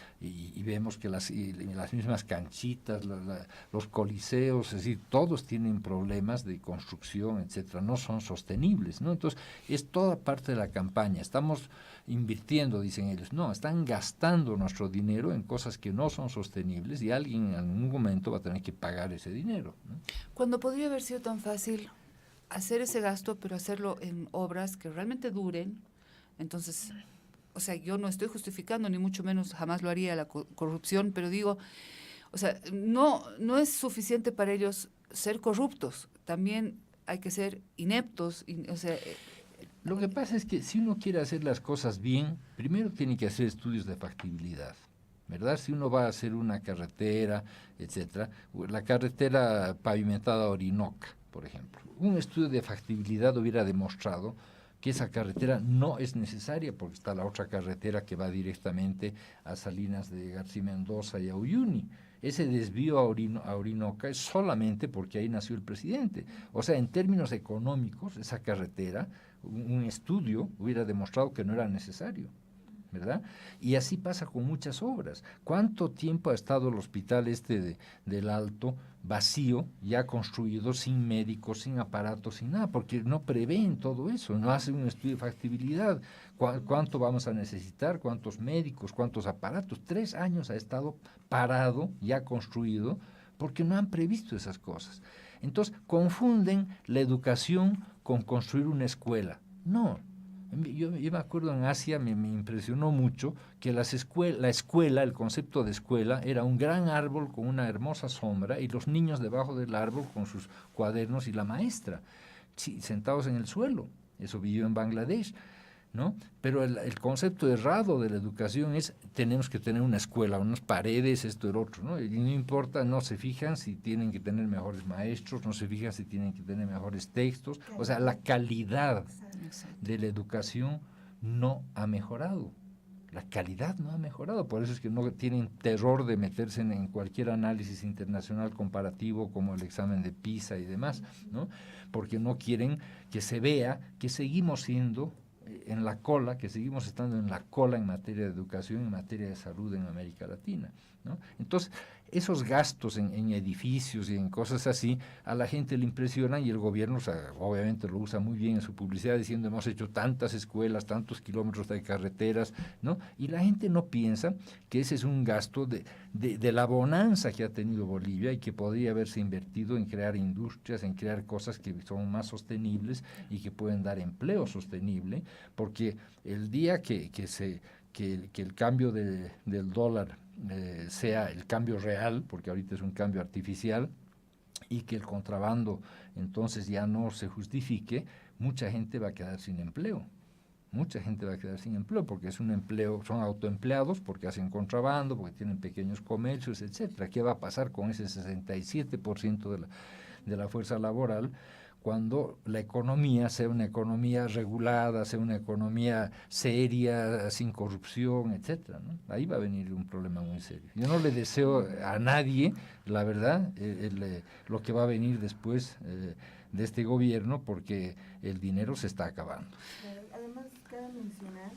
vemos que las mismas canchitas, los coliseos, es decir, todos tienen problemas de construcción, etcétera, no son sostenibles, ¿no? Entonces, es toda parte de la campaña. Estamos invirtiendo, dicen ellos, no, están gastando nuestro dinero en cosas que no son sostenibles y alguien en algún momento va a tener que pagar ese dinero, ¿no? Cuando podría haber sido tan fácil hacer ese gasto, pero hacerlo en obras que realmente duren, entonces, o sea, yo no estoy justificando, ni mucho menos jamás lo haría la corrupción, pero digo, o sea, no es suficiente para ellos ser corruptos, también hay que ser ineptos, o sea... Lo que pasa es que si uno quiere hacer las cosas bien, primero tiene que hacer estudios de factibilidad, ¿verdad? Si uno va a hacer una carretera, etcétera, la carretera pavimentada Orinoca, por ejemplo, un estudio de factibilidad hubiera demostrado que esa carretera no es necesaria porque está la otra carretera que va directamente a Salinas de García Mendoza y a Uyuni. Ese desvío a Orinoca es solamente porque ahí nació el presidente. O sea, en términos económicos, esa carretera, un estudio hubiera demostrado que no era necesario, ¿verdad? Y así pasa con muchas obras. ¿Cuánto tiempo ha estado el hospital del Alto vacío, ya construido, sin médicos, sin aparatos, sin nada? Porque no prevén todo eso, no hacen un estudio de factibilidad. ¿Cuánto vamos a necesitar? ¿Cuántos médicos? ¿Cuántos aparatos? 3 años ha estado parado, ya construido, porque no han previsto esas cosas. Entonces, confunden la educación con construir una escuela. No. Yo me acuerdo en Asia, me impresionó mucho que la escuela, el concepto de escuela, era un gran árbol con una hermosa sombra y los niños debajo del árbol con sus cuadernos y la maestra, sentados en el suelo. Eso vivió en Bangladesh, ¿no? Pero el concepto errado de la educación es tenemos que tener una escuela, unas paredes, esto y lo otro, ¿no? Y no importa, no se fijan si tienen que tener mejores maestros, no se fijan si tienen que tener mejores textos, o sea, la calidad de la educación no ha mejorado. La calidad no ha mejorado, por eso es que no tienen terror de meterse en cualquier análisis internacional comparativo como el examen de PISA y demás, ¿no? Porque no quieren que se vea que seguimos siendo en la cola, que seguimos estando en la cola en materia de educación, en materia de salud en América Latina, ¿no? Entonces, esos gastos en edificios y en cosas así, a la gente le impresionan y el gobierno, o sea, obviamente lo usa muy bien en su publicidad diciendo hemos hecho tantas escuelas, tantos kilómetros de carreteras, ¿no? Y la gente no piensa que ese es un gasto de la bonanza que ha tenido Bolivia y que podría haberse invertido en crear industrias, en crear cosas que son más sostenibles y que pueden dar empleo sostenible, porque el día que el cambio del dólar sea el cambio real, porque ahorita es un cambio artificial, y que el contrabando entonces ya no se justifique, mucha gente va a quedar sin empleo. Mucha gente va a quedar sin empleo porque es un empleo, son autoempleados porque hacen contrabando, porque tienen pequeños comercios, etcétera. ¿Qué va a pasar con ese 67% de la fuerza laboral cuando la economía sea una economía regulada, sea una economía seria, sin corrupción, etcétera, ¿no? Ahí va a venir un problema muy serio. Yo no le deseo a nadie, la verdad, lo que va a venir después de este gobierno, porque el dinero se está acabando. Además, cabe mencionar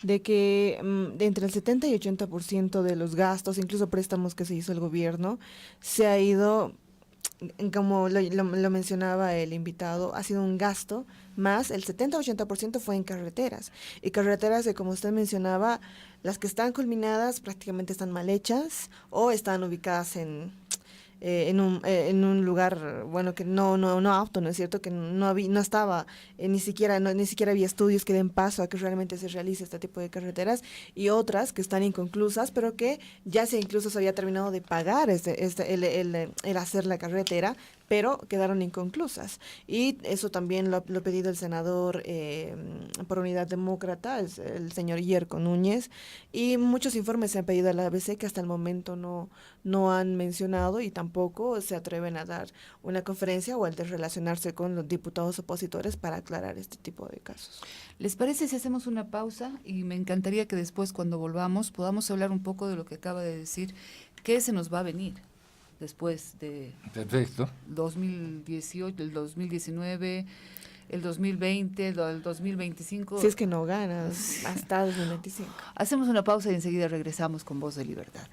de que entre el 70 y 80% de los gastos, incluso préstamos que se hizo el gobierno, se ha ido, como lo mencionaba el invitado, ha sido un gasto, más el 70-80% fue en carreteras. Y carreteras que, como usted mencionaba, las que están culminadas prácticamente están mal hechas o están ubicadas en un lugar, bueno, que no apto, ¿no es cierto? Que no estaba, ni siquiera había estudios que den paso a que realmente se realice este tipo de carreteras, y otras que están inconclusas, pero que ya incluso se había terminado de pagar el hacer la carretera, pero quedaron inconclusas. Y eso también lo ha pedido el senador por Unidad Demócrata, el señor Yerko Núñez, y muchos informes se han pedido a la ABC que hasta el momento no han mencionado y tampoco se atreven a dar una conferencia o al de relacionarse con los diputados opositores para aclarar este tipo de casos. ¿Les parece si hacemos una pausa? Y me encantaría que después, cuando volvamos, podamos hablar un poco de lo que acaba de decir, qué se nos va a venir después de Perfecto. 2018, el 2019, el 2020, el 2025. Si es que no ganas, hasta 2025. Hacemos una pausa y enseguida regresamos con Voz de Libertad.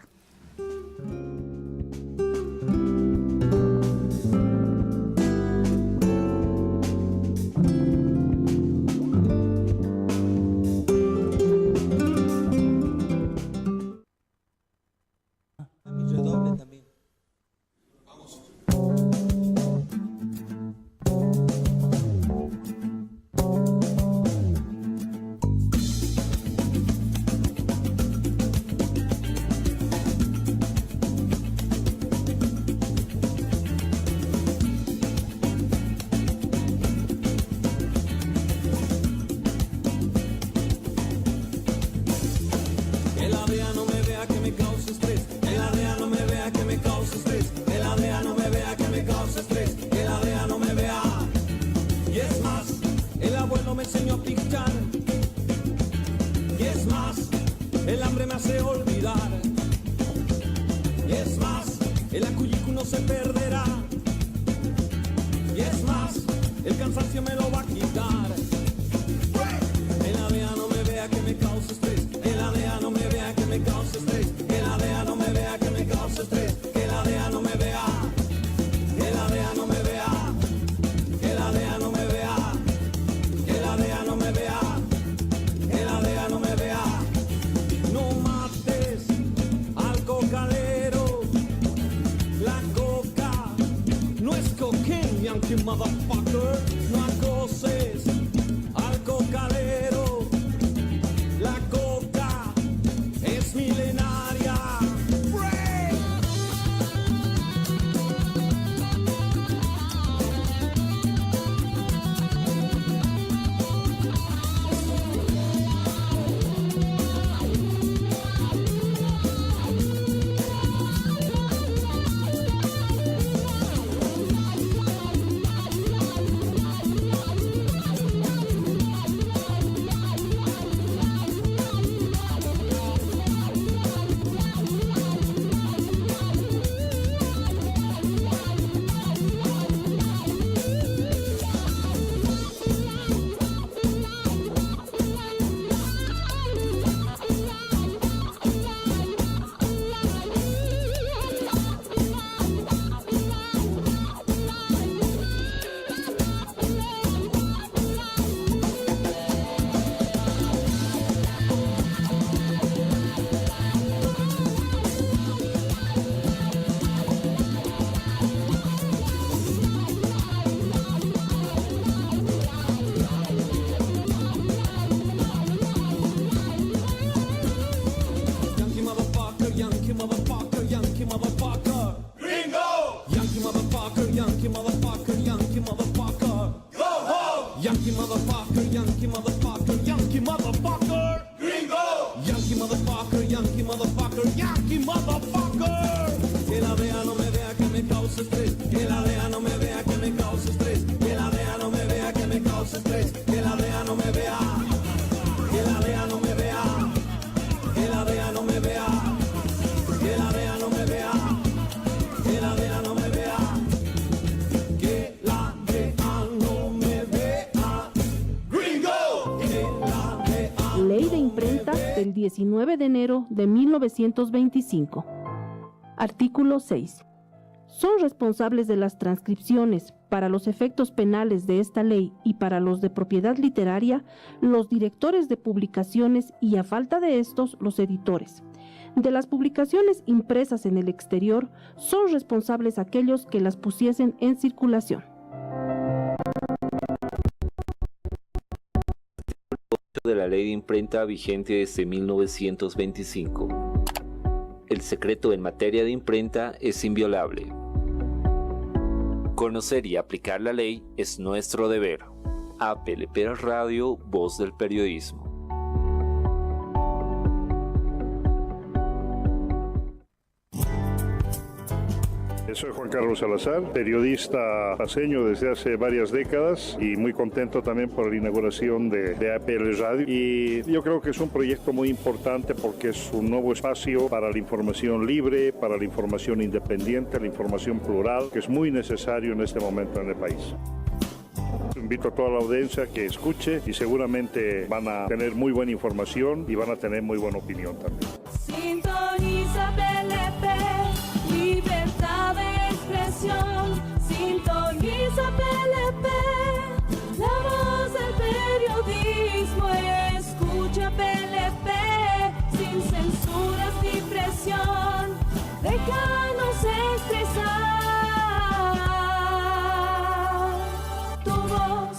cause estrés, que la DEA no me vea, que me cause estrés, que la DEA no me vea, que me cause estrés, que la DEA no me vea, que la DEA no me vea, que la DEA no me vea, que la DEA no me vea, que la DEA no me vea, que la DEA no me vea, gringo, que la DEA. Ley de Imprenta del 19 de enero de 1925. Artículo 6. Son responsables de las transcripciones para los efectos penales de esta ley y para los de propiedad literaria los directores de publicaciones y, a falta de estos, los editores. De las publicaciones impresas en el exterior son responsables aquellos que las pusiesen en circulación. De la ley de imprenta vigente desde 1925. El secreto en materia de imprenta es inviolable. Conocer y aplicar la ley es nuestro deber. APLP Radio, Voz del Periodismo. Soy Juan Carlos Salazar, periodista paseño desde hace varias décadas y muy contento también por la inauguración de APL Radio. Y yo creo que es un proyecto muy importante porque es un nuevo espacio para la información libre, para la información independiente, la información plural, que es muy necesario en este momento en el país. Invito a toda la audiencia que escuche y seguramente van a tener muy buena información y van a tener muy buena opinión también. Sintoniza PLP, libertad de expresión. Sintoniza PLP, la voz del periodismo. Escucha PLP, sin censuras ni presión. Déjanos expresar tu voz.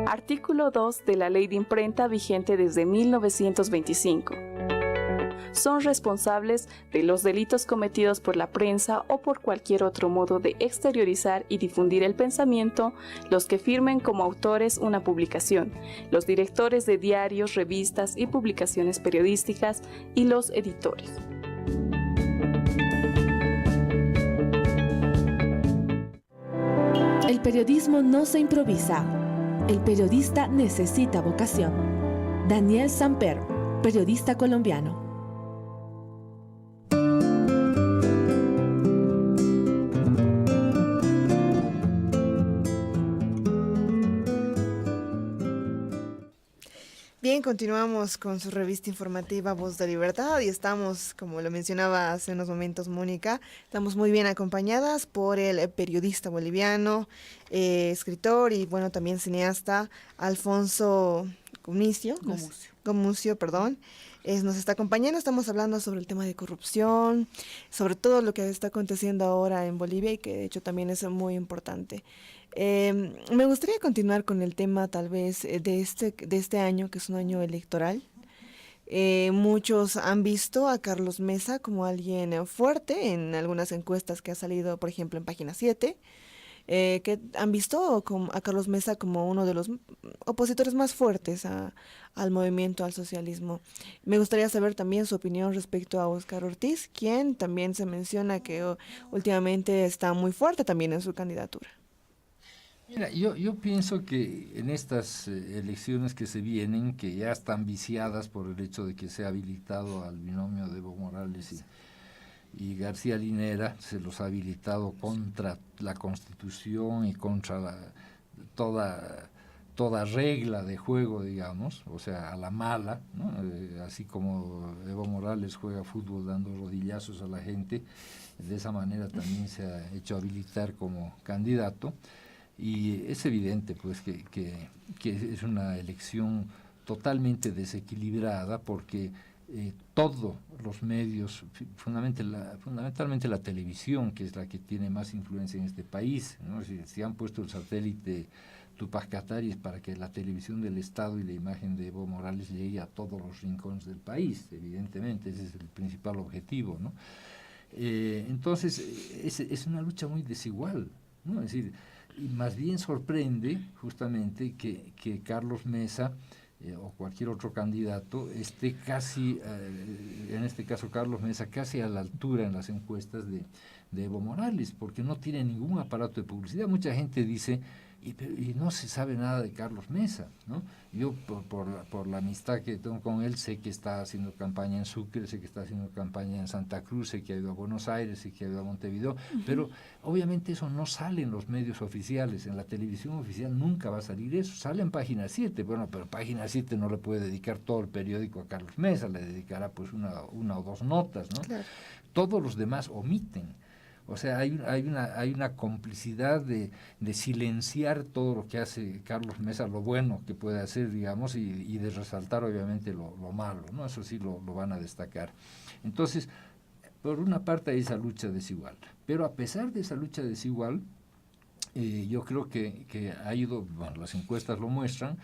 Artículo 2 de la Ley de Imprenta vigente desde 1925. Son responsables de los delitos cometidos por la prensa o por cualquier otro modo de exteriorizar y difundir el pensamiento los que firmen como autores una publicación, los directores de diarios, revistas y publicaciones periodísticas y los editores. El periodismo no se improvisa. El periodista necesita vocación. Daniel Samper, periodista colombiano. Bien, continuamos con su revista informativa Voz de Libertad y estamos, como lo mencionaba hace unos momentos Mónica, estamos muy bien acompañadas por el periodista boliviano, escritor y bueno, también cineasta Alfonso Gomucio, nos está acompañando. Estamos hablando sobre el tema de corrupción, sobre todo lo que está aconteciendo ahora en Bolivia y que de hecho también es muy importante. Me gustaría continuar con el tema tal vez de este año, que es un año electoral. Muchos han visto a Carlos Mesa como alguien fuerte en algunas encuestas que ha salido, por ejemplo, en Página 7, que han visto a Carlos Mesa como uno de los opositores más fuertes al movimiento, al socialismo. Me gustaría saber también su opinión respecto a Óscar Ortiz, quien también se menciona que últimamente está muy fuerte también en su candidatura. Mira, yo pienso que en estas elecciones que se vienen, que ya están viciadas por el hecho de que se ha habilitado al binomio de Evo Morales y García Linera, se los ha habilitado contra la Constitución y contra toda regla de juego, digamos, o sea, a la mala, ¿no? Así como Evo Morales juega fútbol dando rodillazos a la gente, de esa manera también se ha hecho habilitar como candidato. Y es evidente pues que es una elección totalmente desequilibrada porque todos los medios, fundamentalmente la televisión, que es la que tiene más influencia en este país, ¿no? Si han puesto el satélite Tupac Katari para que la televisión del Estado y la imagen de Evo Morales llegue a todos los rincones del país, evidentemente, ese es el principal objetivo, ¿no? Entonces, es una lucha muy desigual, ¿no? Es decir, y más bien sorprende justamente que Carlos Mesa o cualquier otro candidato esté casi en este caso Carlos Mesa, casi a la altura en las encuestas de Evo Morales, porque no tiene ningún aparato de publicidad. Mucha gente dice, y no se sabe nada de Carlos Mesa, ¿no? Yo por la amistad que tengo con él, sé que está haciendo campaña en Sucre, sé que está haciendo campaña en Santa Cruz, sé que ha ido a Buenos Aires, sé que ha ido a Montevideo, pero obviamente eso no sale en los medios oficiales, en la televisión oficial nunca va a salir eso, sale en Página 7, bueno, pero Página 7 no le puede dedicar todo el periódico a Carlos Mesa, le dedicará pues una o dos notas, ¿no? Claro. Todos los demás omiten. O sea, hay una complicidad de silenciar todo lo que hace Carlos Mesa, lo bueno que puede hacer, digamos, y de resaltar obviamente lo malo, ¿no? Eso sí lo van a destacar. Entonces, por una parte hay esa lucha desigual, pero a pesar de esa lucha desigual, yo creo que ha ido, bueno, las encuestas lo muestran,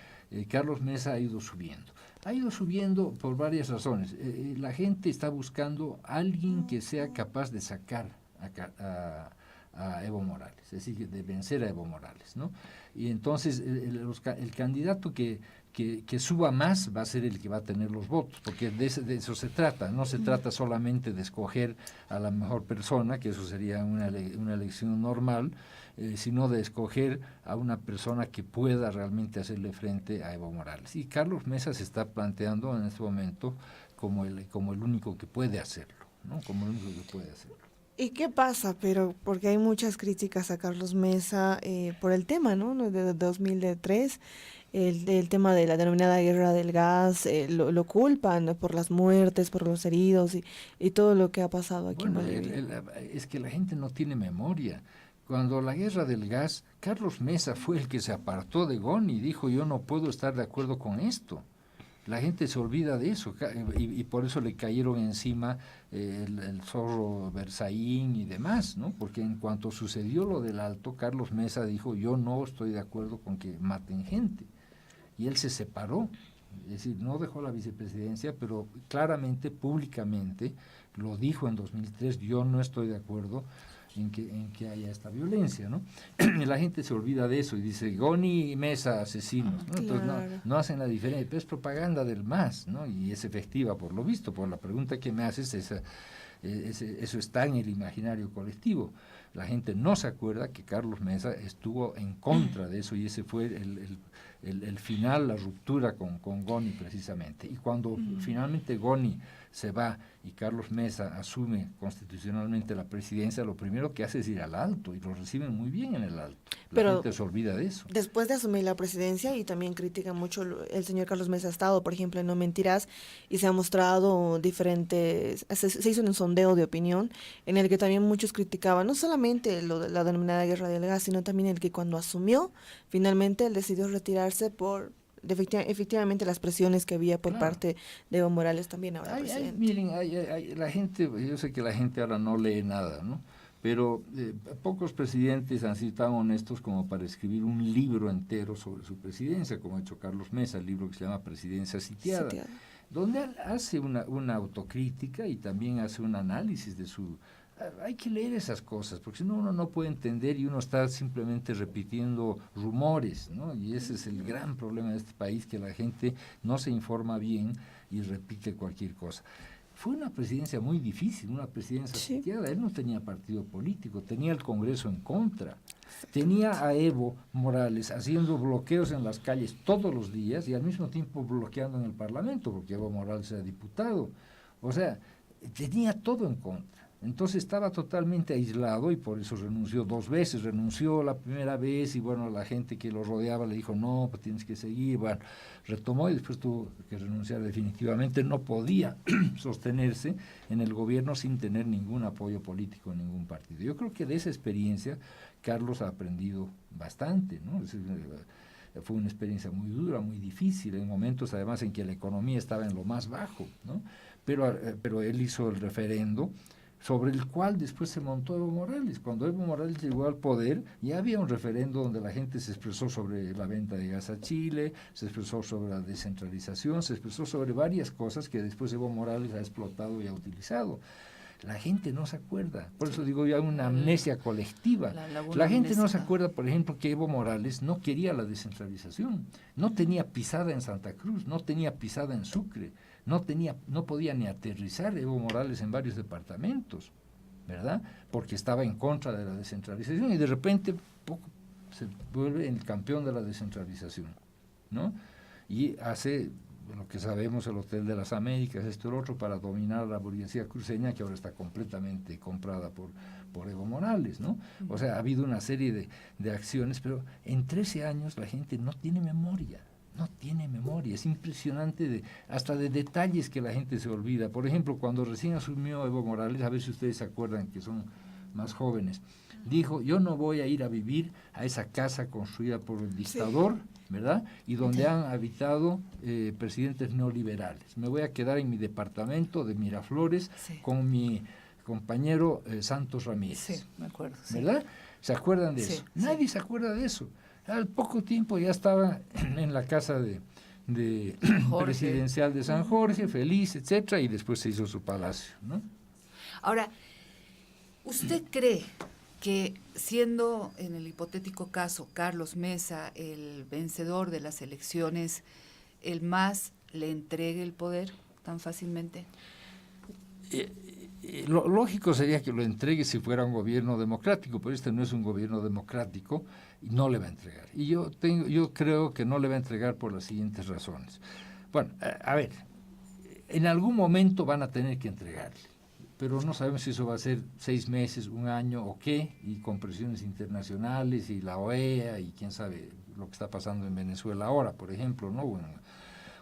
Carlos Mesa ha ido subiendo. Ha ido subiendo por varias razones. La gente está buscando a alguien que sea capaz de sacar a Evo Morales, es decir, de vencer a Evo Morales, ¿no? Y entonces el candidato que suba más va a ser el que va a tener los votos, porque de eso se trata, no se trata solamente de escoger a la mejor persona, que eso sería una elección normal, sino de escoger a una persona que pueda realmente hacerle frente a Evo Morales. Y Carlos Mesa se está planteando en este momento como el único que puede hacerlo, ¿no? Como el único que puede hacerlo. ¿Y qué pasa? Pero porque hay muchas críticas a Carlos Mesa por el tema, ¿no? De 2003, el tema de la denominada guerra del gas, lo culpan, ¿no? Por las muertes, por los heridos y todo lo que ha pasado aquí en Bolivia. Es que la gente no tiene memoria. Cuando la guerra del gas, Carlos Mesa fue el que se apartó de Goni y dijo, yo no puedo estar de acuerdo con esto. La gente se olvida de eso y por eso le cayeron encima el zorro Berzaín y demás, ¿no? Porque en cuanto sucedió lo del Alto, Carlos Mesa dijo, yo no estoy de acuerdo con que maten gente. Y él se separó, es decir, no dejó la vicepresidencia, pero claramente, públicamente, lo dijo en 2003, yo no estoy de acuerdo en que haya esta violencia, ¿no? Y la gente se olvida de eso y dice, Goni y Mesa asesinos, ¿no? Entonces no hacen la diferencia, pero es propaganda del MAS, ¿no? Y es efectiva por lo visto, por la pregunta que me haces, eso está en el imaginario colectivo. La gente no se acuerda que Carlos Mesa estuvo en contra de eso y ese fue el final, la ruptura con Goni precisamente. Y cuando finalmente Goni se va y Carlos Mesa asume constitucionalmente la presidencia, lo primero que hace es ir al Alto y lo reciben muy bien en el Alto. La gente se olvida de eso. Después de asumir la presidencia, y también critica mucho el señor Carlos Mesa, ha estado, por ejemplo, en No Mentirás, y se ha mostrado diferentes, se hizo un sondeo de opinión en el que también muchos criticaban, no solamente la denominada guerra del gas, sino también el que cuando asumió, finalmente él decidió retirarse por efectivamente las presiones que había por parte de Evo Morales también ahora presidente. Miren, la gente, yo sé que la gente ahora no lee nada, ¿no? Pero pocos presidentes han sido tan honestos como para escribir un libro entero sobre su presidencia, como ha hecho Carlos Mesa, el libro que se llama Presidencia Sitiada, donde hace una autocrítica y también hace un análisis de su... Hay que leer esas cosas, porque si no uno no puede entender y uno está simplemente repitiendo rumores, ¿no? Y ese es el gran problema de este país, que la gente no se informa bien y repite cualquier cosa. Fue una presidencia muy difícil, una presidencia sitiada. Él no tenía partido político, tenía el Congreso en contra. Tenía a Evo Morales haciendo bloqueos en las calles todos los días y al mismo tiempo bloqueando en el Parlamento, porque Evo Morales era diputado. O sea, tenía todo en contra. Entonces estaba totalmente aislado y por eso renunció 2 veces. Renunció la primera vez y bueno, la gente que lo rodeaba le dijo, no, pues tienes que seguir. Bueno, retomó y después tuvo que renunciar definitivamente. No podía sostenerse en el gobierno sin tener ningún apoyo político en ningún partido. Yo creo que de esa experiencia Carlos ha aprendido bastante, ¿no? Fue una experiencia muy dura, muy difícil, en momentos además en que la economía estaba en lo más bajo, ¿no? Pero él hizo el referendo, sobre el cual después se montó Evo Morales. Cuando Evo Morales llegó al poder, ya había un referendo donde la gente se expresó sobre la venta de gas a Chile, se expresó sobre la descentralización, se expresó sobre varias cosas que después Evo Morales ha explotado y ha utilizado. La gente no se acuerda, por eso digo yo, hay una amnesia colectiva. La gente no se acuerda, por ejemplo, que Evo Morales no quería la descentralización, no tenía pisada en Santa Cruz, no tenía pisada en Sucre, no podía ni aterrizar Evo Morales en varios departamentos, ¿verdad? Porque estaba en contra de la descentralización y de repente se vuelve el campeón de la descentralización, ¿no? Y hace lo que sabemos, el Hotel de las Américas, esto y lo otro, para dominar a la burguesía cruceña, que ahora está completamente comprada por Evo Morales, ¿no? O sea, ha habido una serie de acciones, pero en 13 años la gente no tiene memoria. No tiene memoria, es impresionante hasta de detalles que la gente se olvida. Por ejemplo, cuando recién asumió Evo Morales, a ver si ustedes se acuerdan que son más jóvenes, dijo, yo no voy a ir a vivir a esa casa construida por el dictador, ¿verdad? Y donde han habitado presidentes neoliberales. Me voy a quedar en mi departamento de Miraflores con mi compañero Santos Ramírez. Sí, me acuerdo. ¿Verdad? ¿Se acuerdan de eso? Nadie se acuerda de eso. Al poco tiempo ya estaba en la casa de presidencial de San Jorge, feliz, etcétera, y después se hizo su palacio, ¿no? Ahora, ¿usted cree que siendo en el hipotético caso Carlos Mesa el vencedor de las elecciones, el MAS le entregue el poder tan fácilmente? Lo lógico sería que lo entregue si fuera un gobierno democrático, pero este no es un gobierno democrático y no le va a entregar. Y yo creo que no le va a entregar por las siguientes razones. Bueno, a ver, en algún momento van a tener que entregarle, pero no sabemos si eso va a ser 6 meses, 1 año o qué, y con presiones internacionales y la OEA y quién sabe lo que está pasando en Venezuela ahora, por ejemplo, ¿no?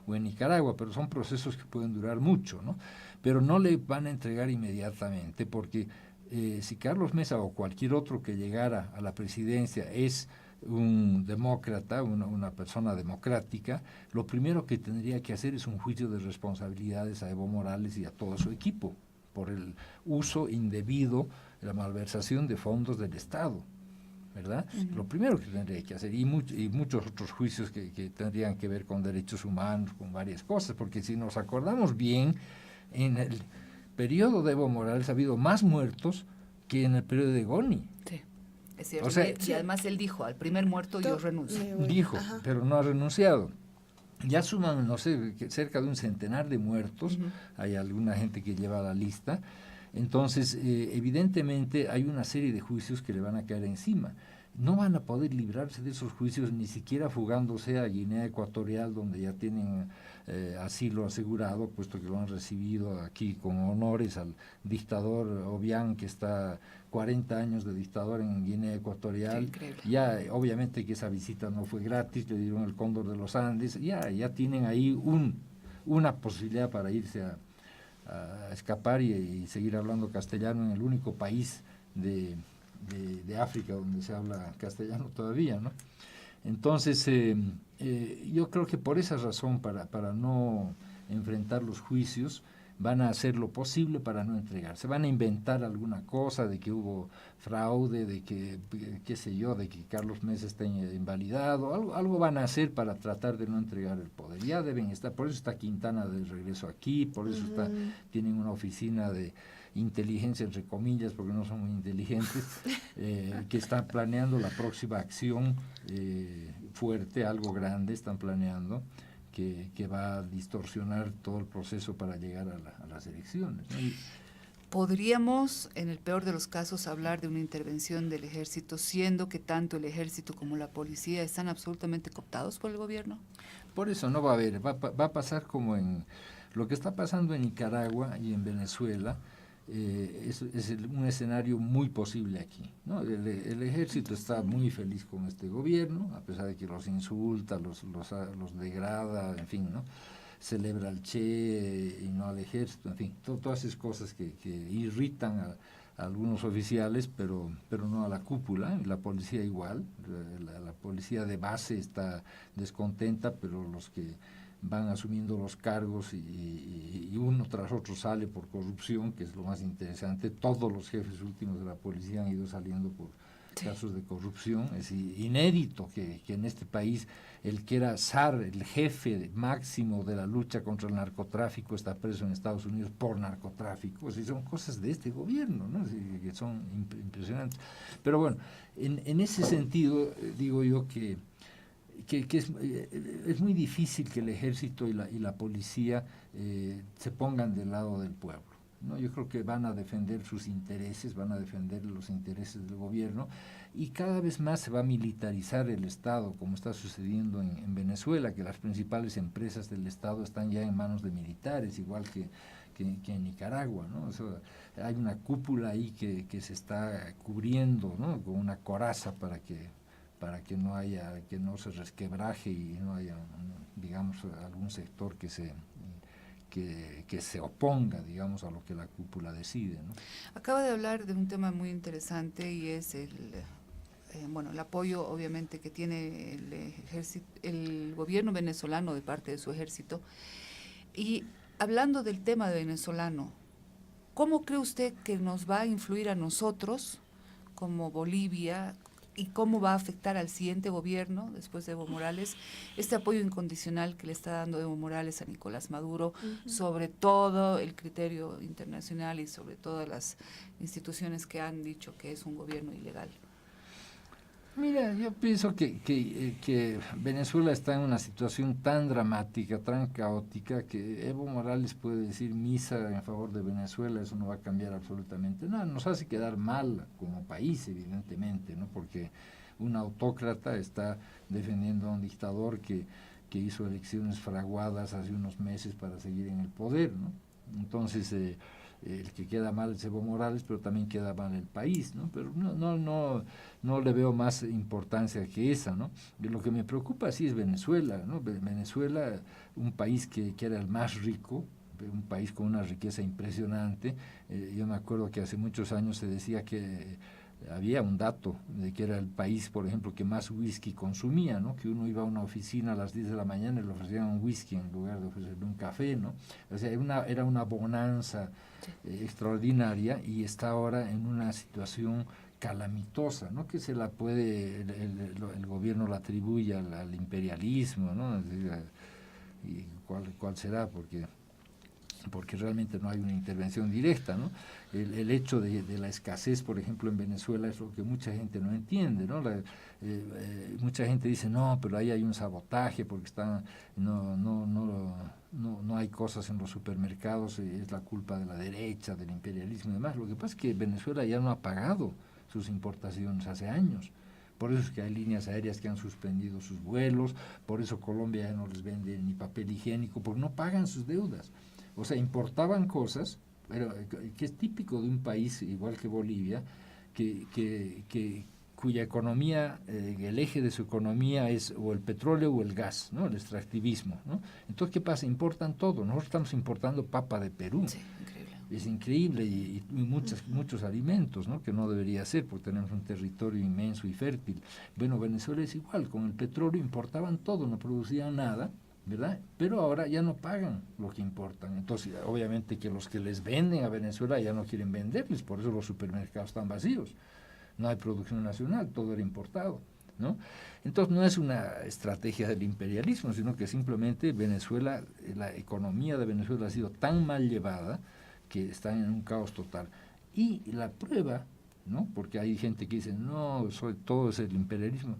O en Nicaragua, pero son procesos que pueden durar mucho, ¿no? Pero no le van a entregar inmediatamente, porque si Carlos Mesa o cualquier otro que llegara a la presidencia es un demócrata, una persona democrática, lo primero que tendría que hacer es un juicio de responsabilidades a Evo Morales y a todo su equipo por el uso indebido, la malversación de fondos del Estado, ¿verdad? Lo primero que tendría que hacer, y muchos otros juicios que tendrían que ver con derechos humanos, con varias cosas, porque si nos acordamos bien, en el periodo de Evo Morales ha habido más muertos que en el periodo de Goni. Sí, es cierto. O sea, y además él dijo, al primer muerto yo renuncio. Dijo, pero no ha renunciado. Ya suman, no sé, cerca de 100 de muertos, hay alguna gente que lleva la lista. Entonces, evidentemente hay una serie de juicios que le van a caer encima. No van a poder librarse de esos juicios ni siquiera fugándose a Guinea Ecuatorial, donde ya tienen asilo asegurado, puesto que lo han recibido aquí con honores al dictador Obiang, que está 40 años de dictador en Guinea Ecuatorial. Ya, obviamente que esa visita no fue gratis, le dieron el Cóndor de los Andes, ya tienen ahí una posibilidad para irse a escapar y seguir hablando castellano en el único país de África donde se habla castellano todavía, ¿no? Entonces, yo creo que por esa razón, para no enfrentar los juicios, van a hacer lo posible para no entregarse. Van a inventar alguna cosa de que hubo fraude, de que, qué sé yo, de que Carlos Mesa está invalidado, algo van a hacer para tratar de no entregar el poder. Ya deben estar, por eso está Quintana de regreso aquí, por eso tienen una oficina de inteligencia, entre comillas, porque no son muy inteligentes, que están planeando la próxima acción fuerte, algo grande están planeando, que va a distorsionar todo el proceso para llegar a las elecciones, ¿no? ¿Podríamos, en el peor de los casos, hablar de una intervención del ejército, siendo que tanto el ejército como la policía están absolutamente cooptados por el gobierno? Por eso no va a haber, va a pasar como en lo que está pasando en Nicaragua y en Venezuela. Es un escenario muy posible aquí, ¿no? El ejército está muy feliz con este gobierno, a pesar de que los insulta, los degrada, en fin, ¿no? Celebra al Che y no al ejército, en fin, todas esas cosas que irritan a algunos oficiales, pero no a la cúpula, y la policía igual, la policía de base está descontenta, pero los que van asumiendo los cargos y uno tras otro sale por corrupción, que es lo más interesante. Todos los jefes últimos de la policía han ido saliendo por casos de corrupción. Es inédito que en este país el que era zar, el jefe máximo de la lucha contra el narcotráfico, está preso en Estados Unidos por narcotráfico. Son cosas de este gobierno, ¿no? Que son impresionantes. Pero bueno, en ese sentido digo yo que es muy difícil que el ejército y la policía se pongan del lado del pueblo, ¿no? Yo creo que van a defender sus intereses, van a defender los intereses del gobierno, y cada vez más se va a militarizar el Estado, como está sucediendo en Venezuela, que las principales empresas del Estado están ya en manos de militares, igual que en Nicaragua, ¿no? O sea, hay una cúpula ahí que se está cubriendo, ¿no? Con una coraza para que no se resquebraje y no haya, digamos, algún sector que se oponga, digamos, a lo que la cúpula decide, ¿no? Acaba de hablar de un tema muy interesante, y es el apoyo, obviamente, que tiene el gobierno venezolano de parte de su ejército. Y hablando del tema de venezolano, ¿cómo cree usted que nos va a influir a nosotros como Bolivia, y cómo va a afectar al siguiente gobierno después de Evo Morales este apoyo incondicional que le está dando Evo Morales a Nicolás Maduro, sobre todo el criterio internacional y sobre todas las instituciones que han dicho que es un gobierno ilegal? Mira, yo pienso que Venezuela está en una situación tan dramática, tan caótica, que Evo Morales puede decir misa en favor de Venezuela, eso no va a cambiar absolutamente nada. Nos hace quedar mal como país, evidentemente, ¿no? Porque un autócrata está defendiendo a un dictador que hizo elecciones fraguadas hace unos meses para seguir en el poder, ¿no? Entonces, el que queda mal es Evo Morales, pero también queda mal el país, ¿no? Pero no le veo más importancia que esa, ¿no? Y lo que me preocupa sí es Venezuela, ¿no? Venezuela, un país que era el más rico, un país con una riqueza impresionante. Yo me acuerdo que hace muchos años se decía que había un dato de que era el país, por ejemplo, que más whisky consumía, ¿no? Que uno iba a una oficina a las 10 de la mañana y le ofrecían un whisky en lugar de ofrecerle un café, ¿no? O sea, era una bonanza extraordinaria, y está ahora en una situación calamitosa, ¿no? Que se la puede, el gobierno la atribuye al imperialismo, ¿no? ¿Y cuál será? Porque realmente no hay una intervención directa, ¿no? El hecho de la escasez, por ejemplo, en Venezuela es lo que mucha gente no entiende, ¿no? Mucha gente dice, no, pero ahí hay un sabotaje porque no hay cosas en los supermercados, es la culpa de la derecha, del imperialismo y demás. Lo que pasa es que Venezuela ya no ha pagado sus importaciones hace años. Por eso es que hay líneas aéreas que han suspendido sus vuelos, por eso Colombia ya no les vende ni papel higiénico, porque no pagan sus deudas. O sea, importaban cosas, pero que es típico de un país igual que Bolivia, cuya economía, el eje de su economía es o el petróleo o el gas, ¿no? El extractivismo, ¿no? Entonces, ¿qué pasa? Importan todo. Nosotros estamos importando papa de Perú. Sí, increíble. Es increíble, y muchos alimentos, ¿no? Que no debería ser, porque tenemos un territorio inmenso y fértil. Bueno, Venezuela es igual, con el petróleo importaban todo, no producían nada, ¿verdad? Pero ahora ya no pagan lo que importan. Entonces, obviamente que los que les venden a Venezuela ya no quieren venderles, por eso los supermercados están vacíos. No hay producción nacional, todo era importado, ¿no? Entonces, no es una estrategia del imperialismo, sino que simplemente Venezuela, la economía de Venezuela ha sido tan mal llevada que están en un caos total. Y la prueba, ¿no? Porque hay gente que dice, no, todo es el imperialismo.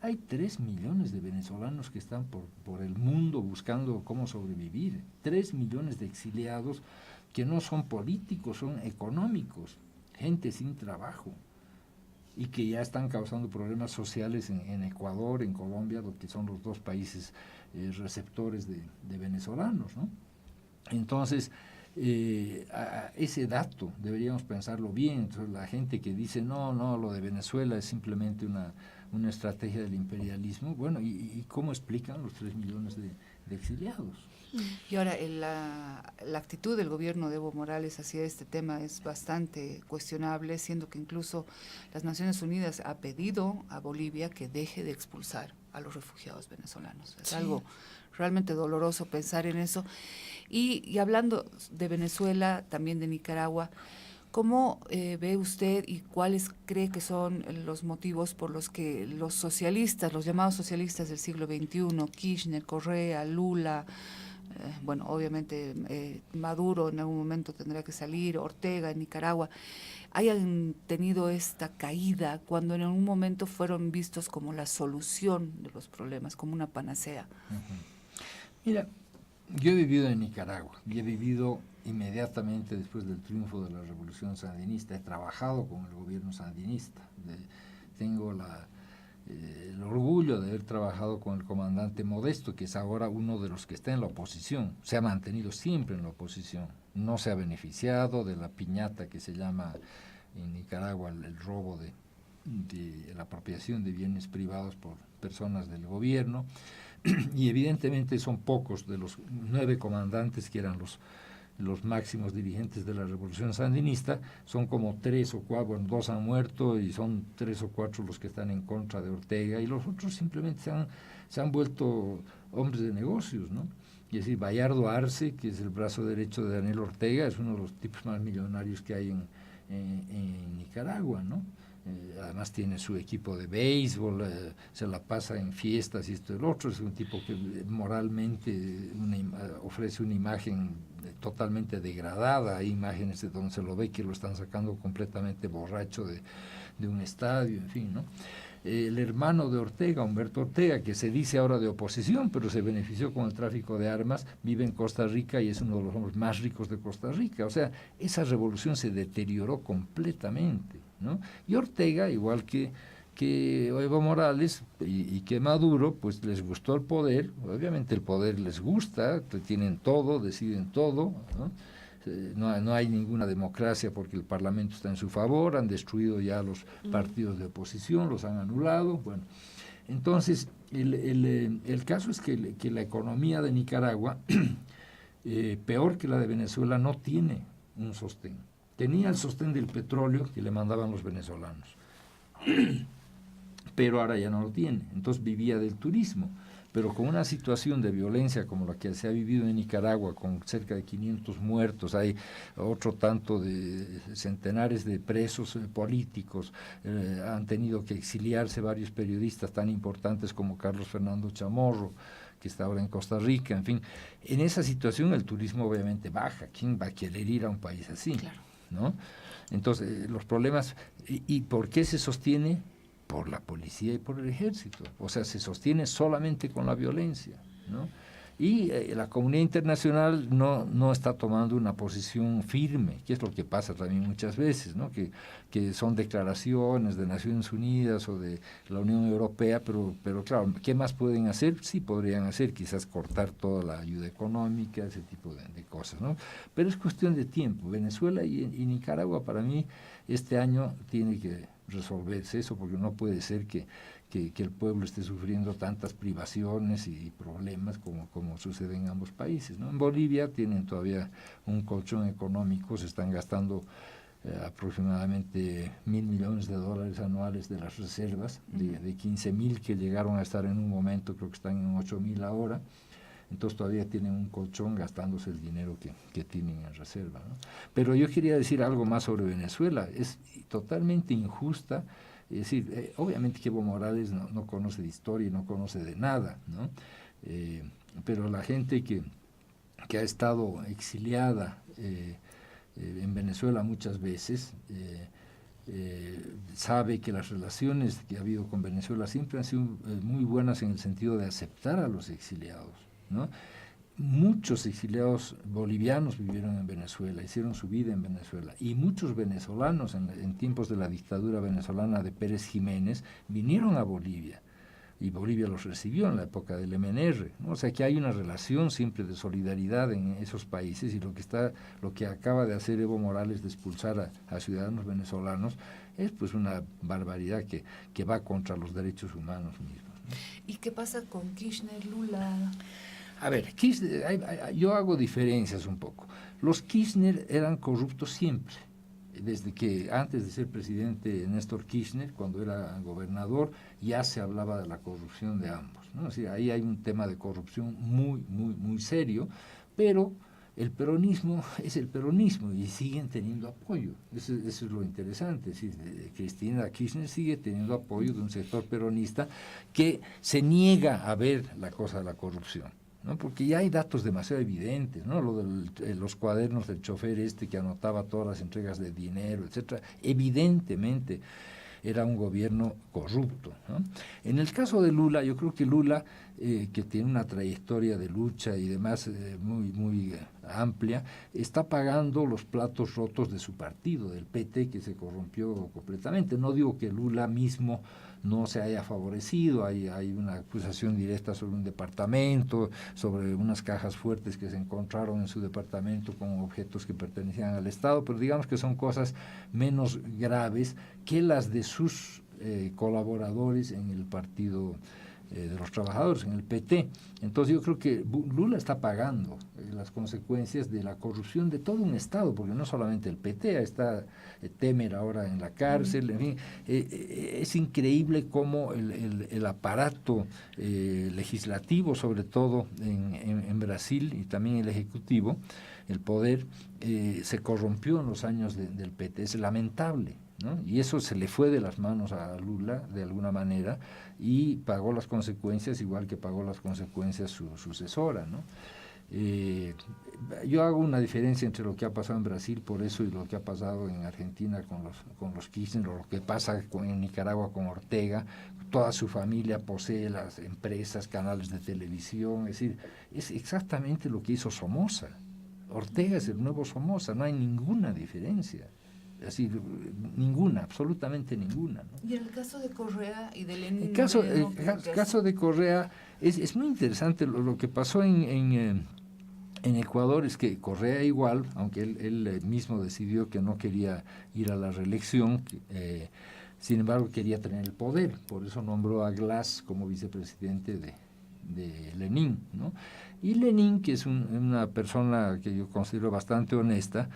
Hay 3 millones de venezolanos que están por el mundo buscando cómo sobrevivir. 3 millones de exiliados que no son políticos, son económicos, gente sin trabajo, y que ya están causando problemas sociales en Ecuador, en Colombia, que son los dos países receptores de venezolanos, ¿no? Entonces, ese dato deberíamos pensarlo bien. Entonces, la gente que dice, no, lo de Venezuela es simplemente una estrategia del imperialismo, bueno, ¿y cómo explican los 3 millones de exiliados? Y ahora, la actitud del gobierno de Evo Morales hacia este tema es bastante cuestionable, siendo que incluso las Naciones Unidas ha pedido a Bolivia que deje de expulsar a los refugiados venezolanos. Es algo realmente doloroso pensar en eso. Y hablando de Venezuela, también de Nicaragua, ¿cómo ve usted y cuáles cree que son los motivos por los que los socialistas, los llamados socialistas del siglo XXI, Kirchner, Correa, Lula, bueno, obviamente Maduro en algún momento tendrá que salir, Ortega en Nicaragua, hayan tenido esta caída cuando en algún momento fueron vistos como la solución de los problemas, como una panacea. Mira, yo he vivido en Nicaragua y he vivido inmediatamente después del triunfo de la revolución sandinista. He trabajado con el gobierno sandinista. Tengo el orgullo de haber trabajado con el comandante Modesto, que es ahora uno de los que está en la oposición. Se ha mantenido siempre en la oposición. No se ha beneficiado de la piñata que se llama en Nicaragua el robo de la apropiación de bienes privados por personas del gobierno. Y evidentemente son pocos de los 9 comandantes que eran los máximos dirigentes de la revolución sandinista, son como 3 o 4, bueno, 2 han muerto y son 3 o 4 los que están en contra de Ortega, y los otros simplemente se han vuelto hombres de negocios, ¿no? Y es decir, Bayardo Arce, que es el brazo derecho de Daniel Ortega, es uno de los tipos más millonarios que hay en Nicaragua, ¿no? Además tiene su equipo de béisbol, se la pasa en fiestas y esto y el otro. Es un tipo que moralmente ofrece una imagen totalmente degradada. Hay imágenes de donde se lo ve que lo están sacando completamente borracho de un estadio, en fin, ¿no? El hermano de Ortega, Humberto Ortega, que se dice ahora de oposición, pero se benefició con el tráfico de armas, vive en Costa Rica y es uno de los hombres más ricos de Costa Rica. O sea, esa revolución se deterioró completamente, ¿no? Y Ortega, igual que Evo Morales y que Maduro, pues les gustó el poder. Obviamente el poder les gusta, tienen todo, deciden todo, ¿no? No hay ninguna democracia porque el Parlamento está en su favor, han destruido ya los partidos de oposición, los han anulado. Bueno, entonces el caso es que la economía de Nicaragua, peor que la de Venezuela, no tiene un sostén. Tenía el sostén del petróleo que le mandaban los venezolanos, pero ahora ya no lo tiene. Entonces vivía del turismo. Pero con una situación de violencia como la que se ha vivido en Nicaragua, con cerca de 500 muertos, hay otro tanto de centenares de presos políticos, han tenido que exiliarse varios periodistas tan importantes como Carlos Fernando Chamorro, que está ahora en Costa Rica, en fin. En esa situación el turismo obviamente baja. ¿Quién va a querer ir a un país así? Claro. ¿No? Entonces, los problemas, ¿y por qué se sostiene? Por la policía y por el ejército. O sea, se sostiene solamente con la violencia, ¿no? Y la comunidad internacional no está tomando una posición firme, que es lo que pasa también muchas veces, ¿no? Que son declaraciones de Naciones Unidas o de la Unión Europea, pero claro, ¿qué más pueden hacer? Sí podrían hacer, quizás cortar toda la ayuda económica, ese tipo de cosas, ¿no? Pero es cuestión de tiempo. Venezuela y Nicaragua, para mí, este año tiene que resolverse eso, porque no puede ser que el pueblo esté sufriendo tantas privaciones y problemas como sucede en ambos países, ¿no? En Bolivia tienen todavía un colchón económico, se están gastando aproximadamente $1.000 millones anuales de las reservas, de 15.000 que llegaron a estar en un momento, creo que están en 8.000 ahora. Entonces todavía tienen un colchón gastándose el dinero que tienen en reserva, ¿no? Pero yo quería decir algo más sobre Venezuela. Es totalmente injusta. Es decir, obviamente que Evo Morales no conoce de historia y no conoce de nada, ¿no? Pero la gente que ha estado exiliada en Venezuela muchas veces sabe que las relaciones que ha habido con Venezuela siempre han sido muy buenas en el sentido de aceptar a los exiliados, ¿no? Muchos exiliados bolivianos vivieron en Venezuela, hicieron su vida en Venezuela, y muchos venezolanos en tiempos de la dictadura venezolana de Pérez Jiménez vinieron a Bolivia, y Bolivia los recibió en la época del MNR, ¿no? O sea que hay una relación siempre de solidaridad en esos países, y lo que acaba de hacer Evo Morales de expulsar a ciudadanos venezolanos es pues una barbaridad que va contra los derechos humanos mismos, ¿no? ¿Y qué pasa con Kirchner, Lula? A ver, yo hago diferencias un poco. Los Kirchner eran corruptos siempre, desde que antes de ser presidente Néstor Kirchner, cuando era gobernador, ya se hablaba de la corrupción de ambos, ¿no? O sea, ahí hay un tema de corrupción muy, muy, muy serio, pero el peronismo es el peronismo y siguen teniendo apoyo. Eso es lo interesante. Es decir, Cristina Kirchner sigue teniendo apoyo de un sector peronista que se niega a ver la cosa de la corrupción. ¿no? Porque ya hay datos demasiado evidentes, ¿no? Lo de los cuadernos del chofer que anotaba todas las entregas de dinero, etcétera, evidentemente era un gobierno corrupto, ¿no? En el caso de Lula, yo creo que Lula, que tiene una trayectoria de lucha y demás muy amplia, está pagando los platos rotos de su partido, del PT, que se corrompió completamente. No digo que Lula mismo no se haya favorecido, hay una acusación directa sobre un departamento, sobre unas cajas fuertes que se encontraron en su departamento con objetos que pertenecían al Estado, pero digamos que son cosas menos graves que las de sus colaboradores en el Partido de los Trabajadores, en el PT. Entonces yo creo que Lula está pagando las consecuencias de la corrupción de todo un Estado, porque no solamente el PT, está Temer ahora en la cárcel, en fin, es increíble cómo el aparato legislativo, sobre todo en Brasil, y también el ejecutivo, el poder, se corrompió en los años del PT, es lamentable, ¿no? Y eso se le fue de las manos a Lula de alguna manera y pagó las consecuencias igual que pagó las consecuencias su sucesora, ¿no? Yo hago una diferencia entre lo que ha pasado en Brasil por eso y lo que ha pasado en Argentina con los Kirchner, o lo que pasa en Nicaragua con Ortega. Toda su familia posee las empresas, canales de televisión, es decir, es exactamente lo que hizo Somoza. Ortega es el nuevo Somoza, no hay ninguna diferencia. Es decir, ninguna, absolutamente ninguna, ¿no? Y en el caso de Correa y de Lenin... El caso de Correa es muy interesante. Lo que pasó en Ecuador es que Correa igual, aunque él mismo decidió que no quería ir a la reelección, sin embargo quería tener el poder, por eso nombró a Glass como vicepresidente de Lenin, ¿no? Y Lenin, que es una persona que yo considero bastante honesta,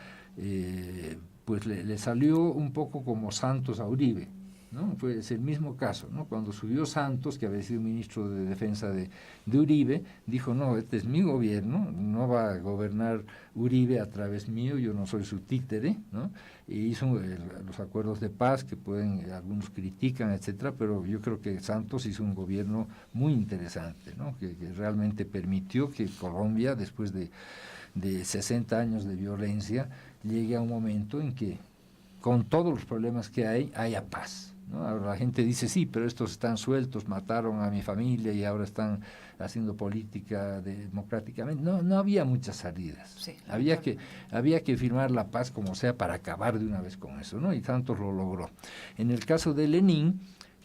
pues le salió un poco como Santos a Uribe, ¿no? Es el mismo caso, ¿no? Cuando subió Santos, que había sido ministro de Defensa de Uribe, dijo, no, este es mi gobierno, no va a gobernar Uribe a través mío, yo no soy su títere, ¿no? Y hizo los acuerdos de paz que algunos critican, etcétera, pero yo creo que Santos hizo un gobierno muy interesante, ¿no? Que realmente permitió que Colombia, después de 60 años de violencia, llegue a un momento en que, con todos los problemas que haya paz, ¿no? Ahora la gente dice, sí, pero estos están sueltos, mataron a mi familia y ahora están haciendo política democráticamente. No había muchas salidas. Sí, había que firmar la paz como sea para acabar de una vez con eso, ¿no? Y Santos lo logró. En el caso de Lenin,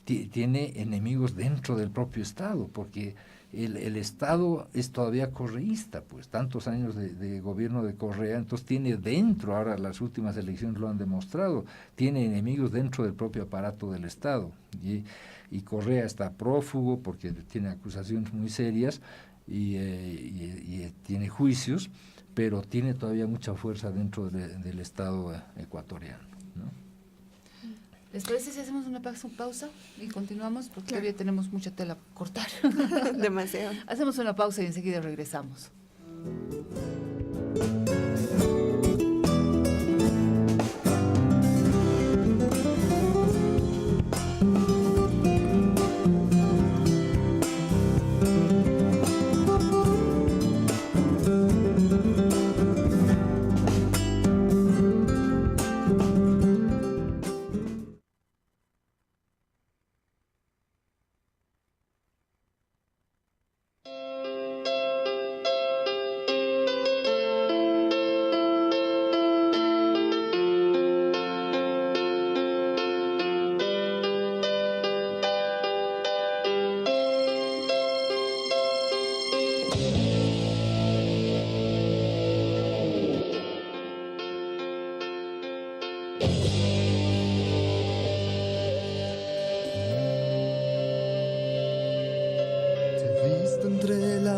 tiene enemigos dentro del propio Estado, porque el Estado es todavía correísta, pues tantos años de gobierno de Correa, entonces tiene dentro, ahora las últimas elecciones lo han demostrado, tiene enemigos dentro del propio aparato del Estado, y Correa está prófugo porque tiene acusaciones muy serias y tiene juicios, pero tiene todavía mucha fuerza dentro del Estado ecuatoriano, ¿no? ¿Les parece si hacemos una pausa y continuamos? Porque todavía tenemos mucha tela por cortar. Demasiado. Hacemos una pausa y enseguida regresamos.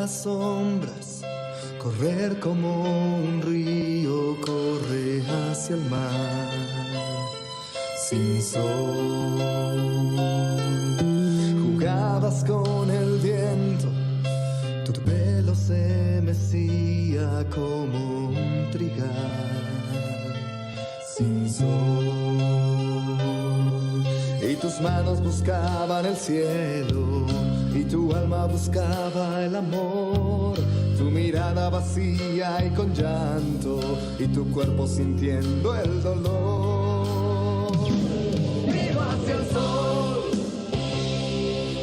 Sombras, correr como un río corre hacia el mar, sin sol. Jugabas con el viento, tu pelo se mecía como un trigal, sin sol. Y tus manos buscaban el cielo y tu alma buscaba el amor, tu mirada vacía y con llanto y tu cuerpo sintiendo el dolor. Miro hacia el sol,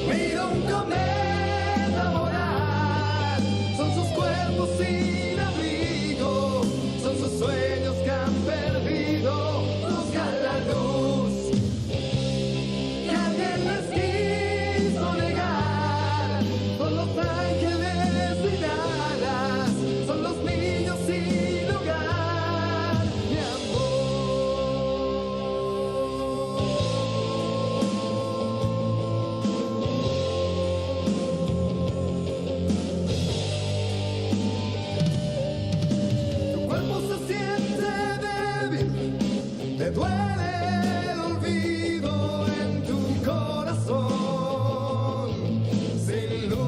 miro un cometa volar, son sus cuerpos sin abrigo, son sus sueños que han perdido, buscan la luz que alguien les quiso negar, son los ángeles sin alas, son los niños sin hogar, mi tu cuerpo se siente débil, te duele el olvido en tu corazón sin luz.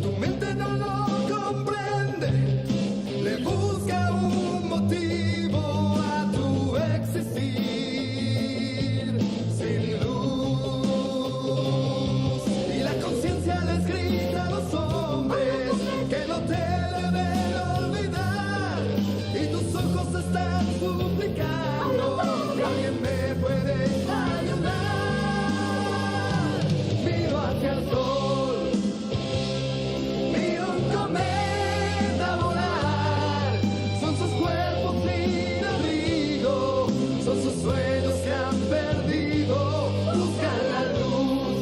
Tu mente no lo comprende, le busca un motivo a tu existir sin luz. Y la conciencia les grita a los hombres que no te deben olvidar. Y tus ojos están suplicando que alguien me puede ayudar. Miro hacia el sol, miro un cometa volar, son sus cuerpos sin abrigo, son sus sueños que han perdido, buscan la luz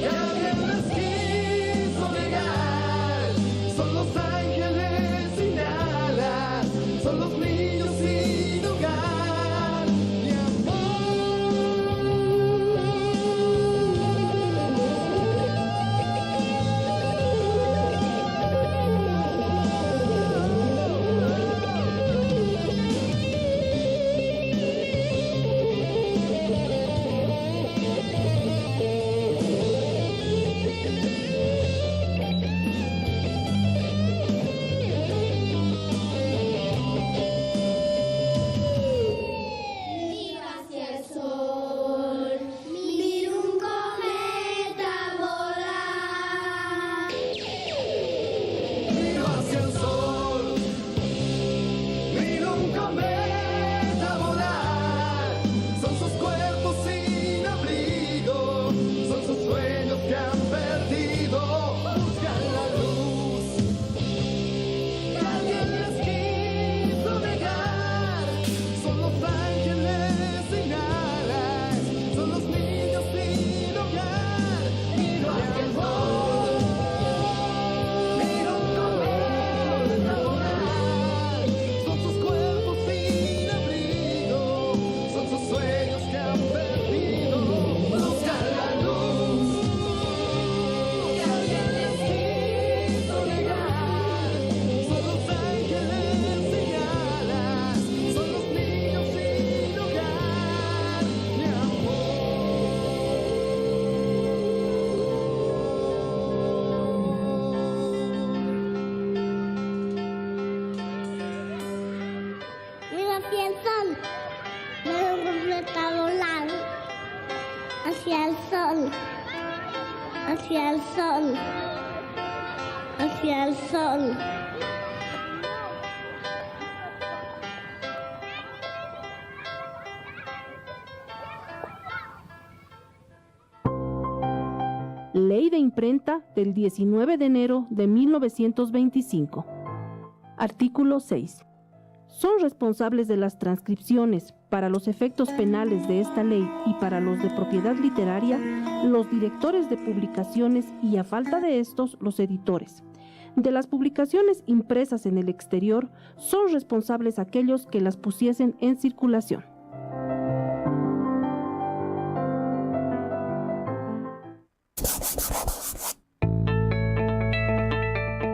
que alguien les quiso negar, son los ángeles sin alas, son los niños sin hogar, mi Miro hacia el sol, miro un cometa volar. Miro hacia el sol, miro un cometa volar, son sus cuerpos sin abrigo, son sus sueños que han perdido, buscan la luz que alguien les quiso negar, son los ángeles sin alas, son los niños sin hogar. Miro hacia el sol, miro un cometa volar, son sus cuerpos sin abrigo, son sus sueños que han perdido, buscan la luz que alguien les quiso negar, son los ángeles sin alas, son los niños sin hogar, mi Miro hacia el sol, miro un cometa volar. Hacia el sol, hacia el sol, hacia el sol. Ley de Imprenta del 19 de enero de 1925. Artículo 6. Son responsables de las transcripciones para los efectos penales de esta ley y para los de propiedad literaria los directores de publicaciones y, a falta de estos, los editores. De las publicaciones impresas en el exterior son responsables aquellos que las pusiesen en circulación.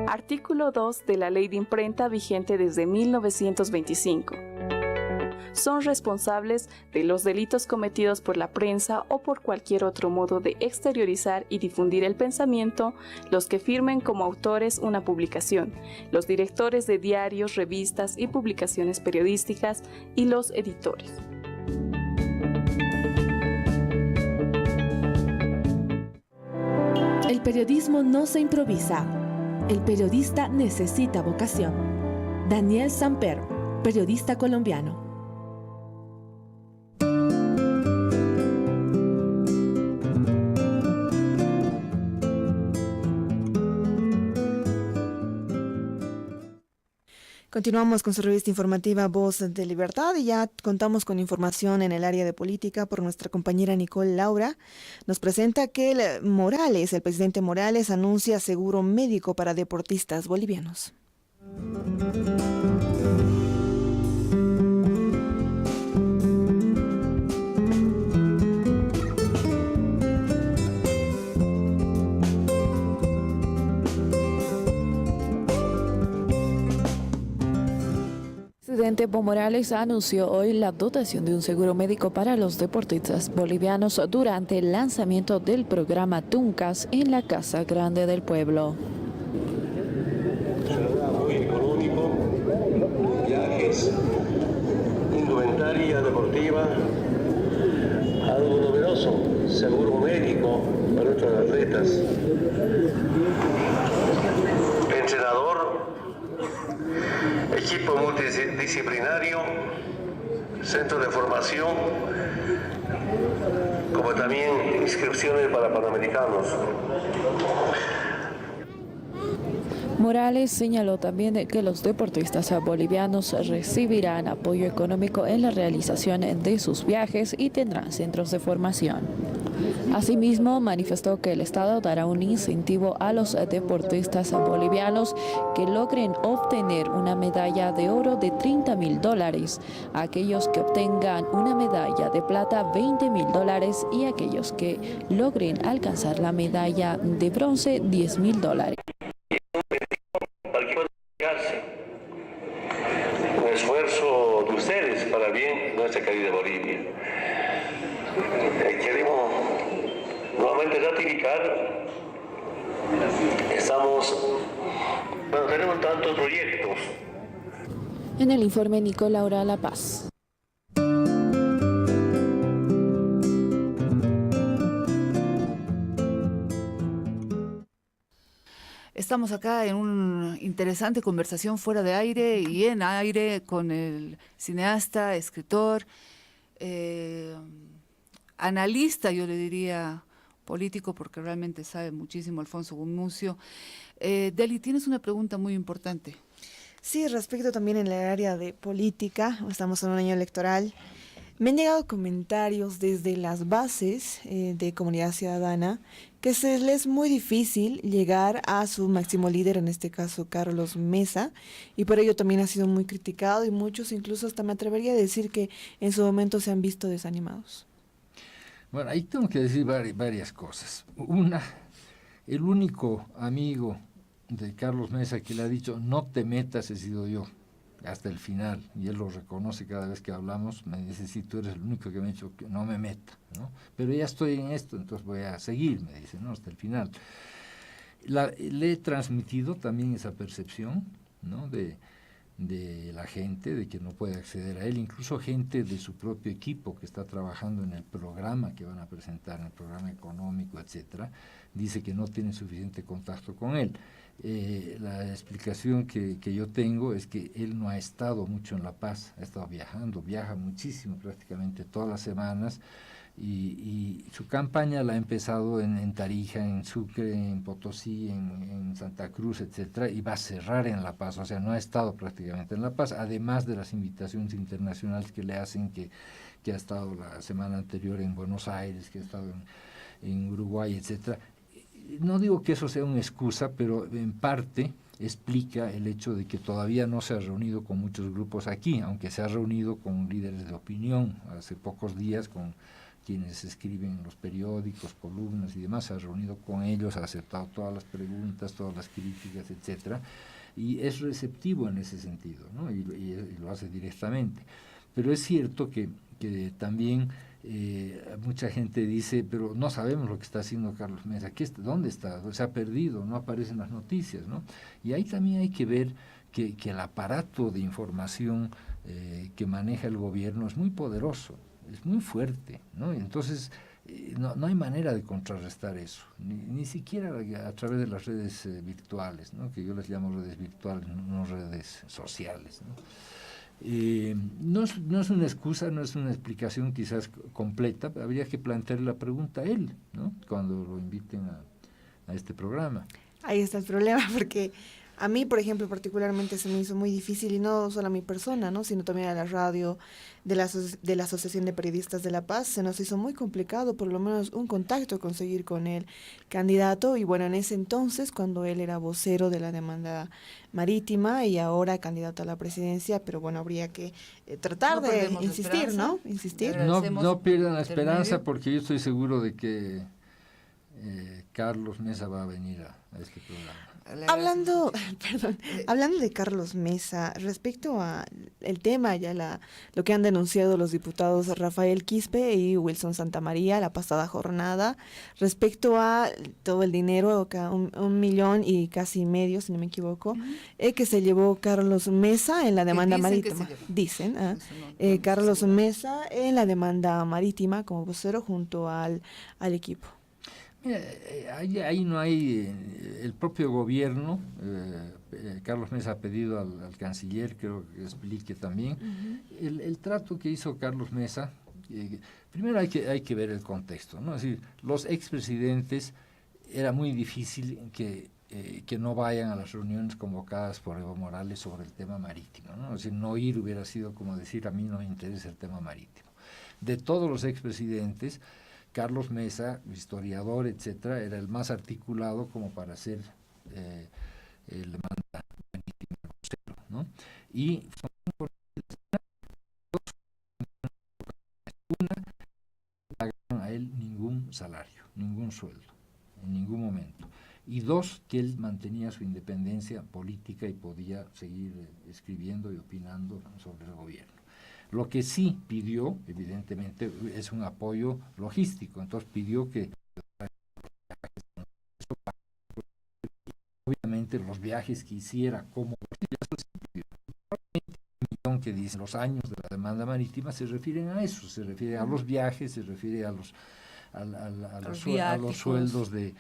Artículo 2 de la Ley de Imprenta vigente desde 1925. Son responsables de los delitos cometidos por la prensa o por cualquier otro modo de exteriorizar y difundir el pensamiento los que firmen como autores una publicación, los directores de diarios, revistas y publicaciones periodísticas y los editores. El periodismo no se improvisa. El periodista necesita vocación. Daniel Samper, periodista colombiano. Continuamos con su revista informativa Voz de Libertad y ya contamos con información en el área de política por nuestra compañera Nicole Laura. Nos presenta que el presidente Morales anuncia seguro médico para deportistas bolivianos. El presidente Evo Morales anunció hoy la dotación de un seguro médico para los deportistas bolivianos durante el lanzamiento del programa Tuncas en la Casa Grande del Pueblo. Muy económico, viajes, indumentaria deportiva, algo novedoso, seguro médico para nuestros atletas, entrenador, equipo multidisciplinario, centro de formación, como también inscripciones para panamericanos. Morales señaló también que los deportistas bolivianos recibirán apoyo económico en la realización de sus viajes y tendrán centros de formación. Asimismo, manifestó que el Estado dará un incentivo a los deportistas bolivianos que logren obtener una medalla de oro de $30.000, a aquellos que obtengan una medalla de plata $20.000 y aquellos que logren alcanzar la medalla de bronce $10.000. Un esfuerzo de ustedes para el bien de nuestra querida Bolivia. Queremos nuevamente ratificar, tenemos tantos proyectos. En el informe Nicole Laura La Paz. Estamos acá en una interesante conversación fuera de aire y en aire con el cineasta, escritor, analista, yo le diría político, porque realmente sabe muchísimo, Alfonso Gumucio. Deli, tienes una pregunta muy importante. Sí, respecto también en el área de política, estamos en un año electoral. Me han llegado comentarios desde las bases de Comunidad Ciudadana que se les es muy difícil llegar a su máximo líder, en este caso Carlos Mesa, y por ello también ha sido muy criticado y muchos incluso hasta me atrevería a decir que en su momento se han visto desanimados. Bueno, ahí tengo que decir varias cosas. Una, el único amigo de Carlos Mesa que le ha dicho no te metas he sido yo, hasta el final, y él lo reconoce cada vez que hablamos, me dice, sí, tú eres el único que me ha dicho que no me meta, ¿no? Pero ya estoy en esto, entonces voy a seguir, me dice, ¿no? Hasta el final. Le he transmitido también esa percepción, ¿no? de la gente, de que no puede acceder a él, incluso gente de su propio equipo que está trabajando en el programa que van a presentar, en el programa económico, etcétera, dice que no tiene suficiente contacto con él. La explicación que yo tengo es que él no ha estado mucho en La Paz, ha estado viajando, viaja muchísimo, prácticamente todas las semanas, y su campaña la ha empezado en Tarija, en Sucre, en Potosí, en Santa Cruz, etcétera, y va a cerrar en La Paz, o sea, no ha estado prácticamente en La Paz, además de las invitaciones internacionales que le hacen, que ha estado la semana anterior en Buenos Aires, que ha estado en Uruguay, etcétera. No digo que eso sea una excusa, pero en parte explica el hecho de que todavía no se ha reunido con muchos grupos aquí, aunque se ha reunido con líderes de opinión hace pocos días, con quienes escriben en los periódicos, columnas y demás, se ha reunido con ellos, ha aceptado todas las preguntas, todas las críticas, etcétera, y es receptivo en ese sentido, ¿no? y lo hace directamente. Pero es cierto que también mucha gente dice, pero no sabemos lo que está haciendo Carlos Mesa, ¿dónde está? Se ha perdido, no aparecen las noticias, ¿no? Y ahí también hay que ver que el aparato de información que maneja el gobierno es muy poderoso, es muy fuerte, ¿no? Entonces, no hay manera de contrarrestar eso, ni siquiera a través de las redes virtuales, ¿no? Que yo les llamo redes virtuales, no redes sociales, ¿no? No es una excusa, no es una explicación quizás completa, habría que plantearle la pregunta a él, ¿no? Cuando lo inviten a este programa. Ahí está el problema, porque a mí, por ejemplo, particularmente se me hizo muy difícil, y no solo a mi persona, ¿no? Sino también a la radio de la Asociación de Periodistas de La Paz, se nos hizo muy complicado, por lo menos un contacto, conseguir con el candidato. Y bueno, en ese entonces, cuando él era vocero de la demanda marítima y ahora candidato a la presidencia, pero bueno, habría que tratar de insistir, ¿no? Insistir. No pierdan la esperanza, porque yo estoy seguro de que Carlos Mesa va a venir a este programa. Hablando de Carlos Mesa, respecto a el tema, lo que han denunciado los diputados Rafael Quispe y Wilson Santamaría la pasada jornada, respecto a todo el dinero, 1,5 millones, si no me equivoco, que se llevó Carlos Mesa en la demanda marítima. Dicen, Carlos Mesa en la demanda marítima como vocero junto al equipo. Mira, ahí no hay, el propio gobierno, Carlos Mesa ha pedido al canciller, creo que explique también, el trato que hizo Carlos Mesa. Primero hay que ver el contexto, ¿no? Es decir, los expresidentes era muy difícil que no vayan a las reuniones convocadas por Evo Morales sobre el tema marítimo, ¿no? Es decir, no ir hubiera sido como decir, a mí no me interesa el tema marítimo. De todos los expresidentes, Carlos Mesa, historiador, etcétera, era el más articulado como para ser el manda marítimo vocero, ¿no? Y son una, no pagaron a él ningún salario, ningún sueldo, en ningún momento. Y dos, que él mantenía su independencia política y podía seguir escribiendo y opinando sobre el gobierno. Lo que sí pidió, evidentemente, es un apoyo logístico. Entonces pidió que, obviamente, los viajes que hiciera como que dicen los años de la demanda marítima se refieren a eso, se refiere a los viajes, se refiere a los sueldos de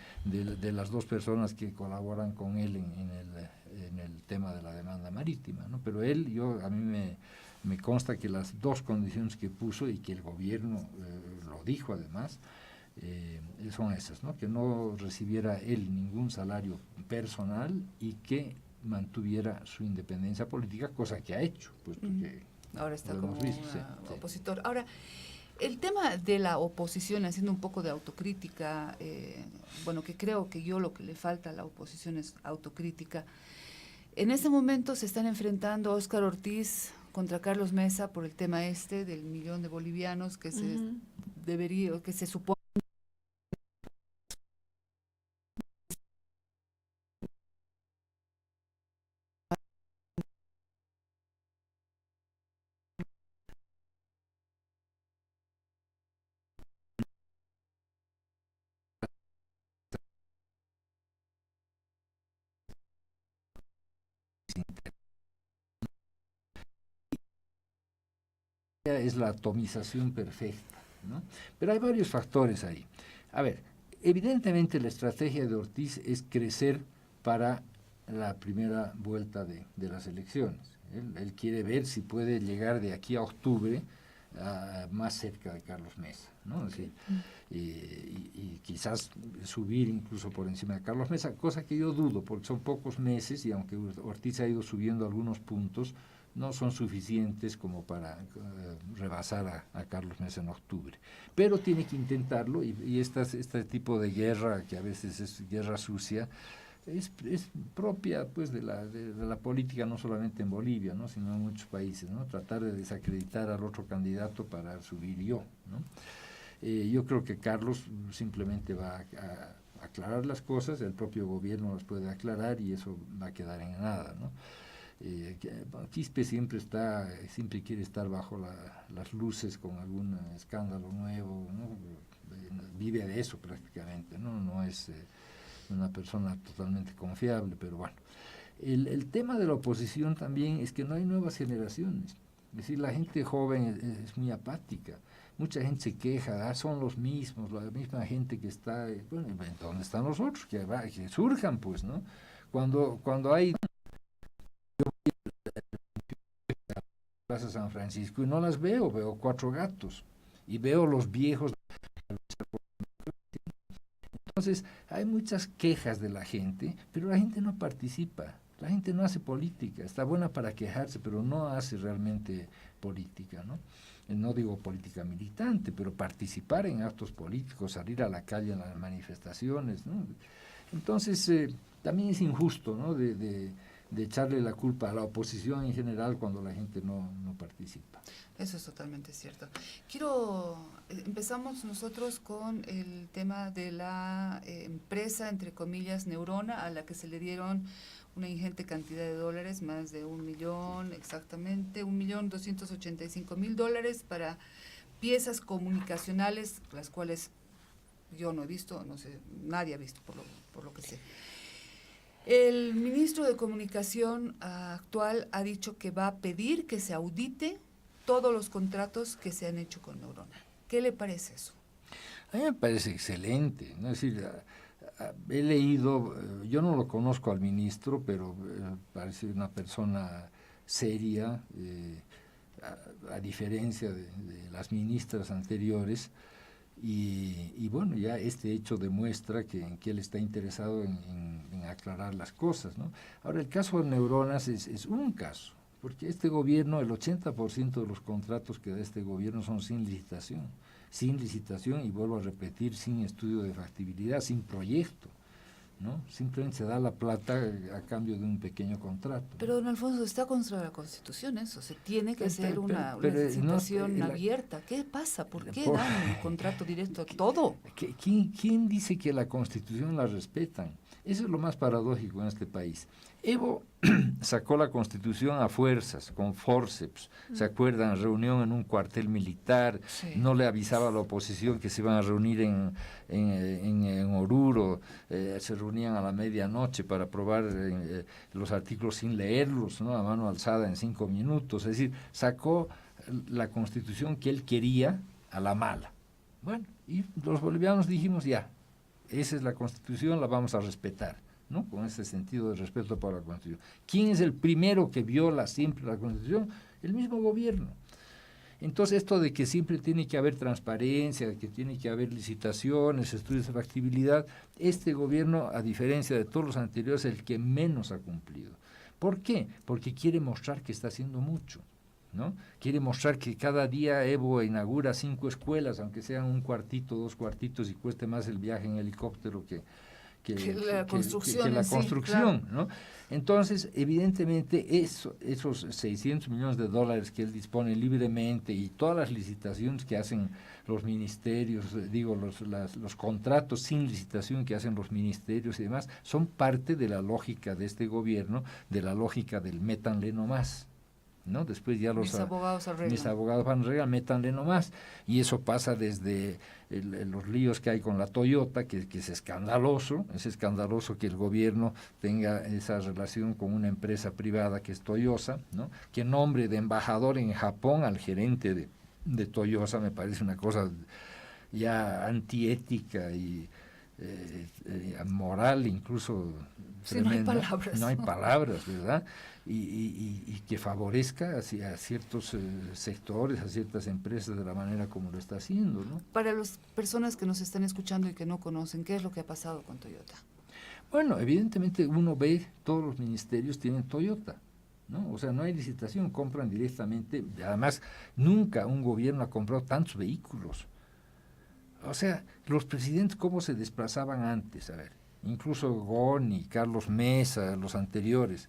las dos personas que colaboran con él en el tema de la demanda marítima, ¿no? Pero él, a mí me consta que las dos condiciones que puso y que el gobierno lo dijo además, son esas, ¿no? Que no recibiera él ningún salario personal y que mantuviera su independencia política, cosa que ha hecho, pues porque ahora está como opositor. Ahora, el tema de la oposición, haciendo un poco de autocrítica, que creo que lo que le falta a la oposición es autocrítica. En este momento se están enfrentando Óscar Ortiz contra Carlos Mesa por el tema del 1 millón de bolivianos que se supone es la atomización perfecta, ¿no? Pero hay varios factores ahí. A ver, evidentemente la estrategia de Ortiz es crecer para la primera vuelta de las elecciones. Él quiere ver si puede llegar de aquí a octubre más cerca de Carlos Mesa, ¿no? Así, y quizás subir incluso por encima de Carlos Mesa, cosa que yo dudo, porque son pocos meses y aunque Ortiz ha ido subiendo algunos puntos, no son suficientes como para rebasar a Carlos Mesa en octubre. Pero tiene que intentarlo y este tipo de guerra, que a veces es guerra sucia, es propia pues de la política, no solamente en Bolivia, ¿no? Sino en muchos países, ¿no? Tratar de desacreditar al otro candidato para subir yo, ¿no? Yo creo que Carlos simplemente va a aclarar las cosas, el propio gobierno las puede aclarar y eso va a quedar en nada, ¿no? Quispe siempre quiere estar bajo las luces con algún escándalo nuevo, ¿no? Vive de eso prácticamente, no es una persona totalmente confiable, pero bueno. El tema de la oposición también es que no hay nuevas generaciones, es decir, la gente joven es muy apática. mucha gente se queja, son los mismos, la misma gente que está, bueno, ¿dónde están los otros? Que surjan, pues, ¿no? Cuando hay Plaza San Francisco y no las veo 4 gatos y veo los viejos. Entonces, hay muchas quejas de la gente, pero la gente no participa, la gente no hace política, está buena para quejarse, pero no hace realmente política, ¿no? No digo política militante, pero participar en actos políticos, salir a la calle en las manifestaciones, ¿no? Entonces, también es injusto, ¿no?, de echarle la culpa a la oposición en general cuando la gente no participa. Eso es totalmente cierto. Empezamos nosotros con el tema de la empresa, entre comillas, Neurona, a la que se le dieron una ingente cantidad de dólares, más de 1 millón, exactamente, $1.285.000 para piezas comunicacionales, las cuales yo no he visto, no sé, nadie ha visto por lo que sé. El ministro de Comunicación actual ha dicho que va a pedir que se audite todos los contratos que se han hecho con Neurona. ¿Qué le parece eso? A mí me parece excelente, ¿no? Es decir, he leído, yo no lo conozco al ministro, pero parece una persona seria, a diferencia de las ministras anteriores, y bueno, ya este hecho demuestra que él está interesado en aclarar las cosas, ¿no? Ahora, el caso de Neuronas es un caso, porque este gobierno, el 80% de los contratos que da este gobierno son sin licitación, y vuelvo a repetir, sin estudio de factibilidad, sin proyecto, ¿no? Simplemente se da la plata a cambio de un pequeño contrato. Pero, don Alfonso, está contra la Constitución eso, se tiene que hacer una licitación abierta. ¿Qué pasa? ¿Por qué dan un contrato directo a todo? ¿Quién dice que la Constitución la respetan? Eso es lo más paradójico en este país. Evo sacó la Constitución a fuerzas, con fórceps, ¿se acuerdan? Reunión en un cuartel militar, sí. No le avisaba a la oposición que se iban a reunir en Oruro, se reunían a la medianoche para aprobar los artículos sin leerlos, ¿no?, a mano alzada en 5 minutos, es decir, sacó la Constitución que él quería a la mala. Bueno, y los bolivianos dijimos, ya, esa es la Constitución, la vamos a respetar, ¿no?, con ese sentido de respeto por la Constitución. ¿Quién es el primero que viola siempre la Constitución? El mismo gobierno. Entonces, esto de que siempre tiene que haber transparencia, de que tiene que haber licitaciones, estudios de factibilidad, este gobierno, a diferencia de todos los anteriores, es el que menos ha cumplido. ¿Por qué? Porque quiere mostrar que está haciendo mucho, ¿no? Quiere mostrar que cada día Evo inaugura 5 escuelas, aunque sean 1 cuartito, 2 cuartitos, y cueste más el viaje en helicóptero que la construcción, sí, claro, ¿no? Entonces, evidentemente, esos $600 millones que él dispone libremente y todas las licitaciones que hacen los ministerios, los contratos sin licitación que hacen los ministerios y demás, son parte de la lógica de este gobierno, de la lógica del métanle nomás, ¿no? Después ya mis abogados van a arreglar, métanle nomás, y eso pasa desde los líos que hay con la Toyota, que es escandaloso que el gobierno tenga esa relación con una empresa privada que es Toyota, ¿no?, que nombre de embajador en Japón al gerente de Toyota me parece una cosa ya antiética y moral, incluso sí, no hay palabras. No hay palabras, ¿verdad? Y que favorezca a ciertos sectores, a ciertas empresas de la manera como lo está haciendo, ¿no? Para las personas que nos están escuchando y que no conocen, ¿qué es lo que ha pasado con Toyota? Bueno, evidentemente uno ve, todos los ministerios tienen Toyota, ¿no? O sea, no hay licitación, compran directamente. Además, nunca un gobierno ha comprado tantos vehículos. O sea, los presidentes, ¿cómo se desplazaban antes? A ver, incluso Goni, Carlos Mesa, los anteriores,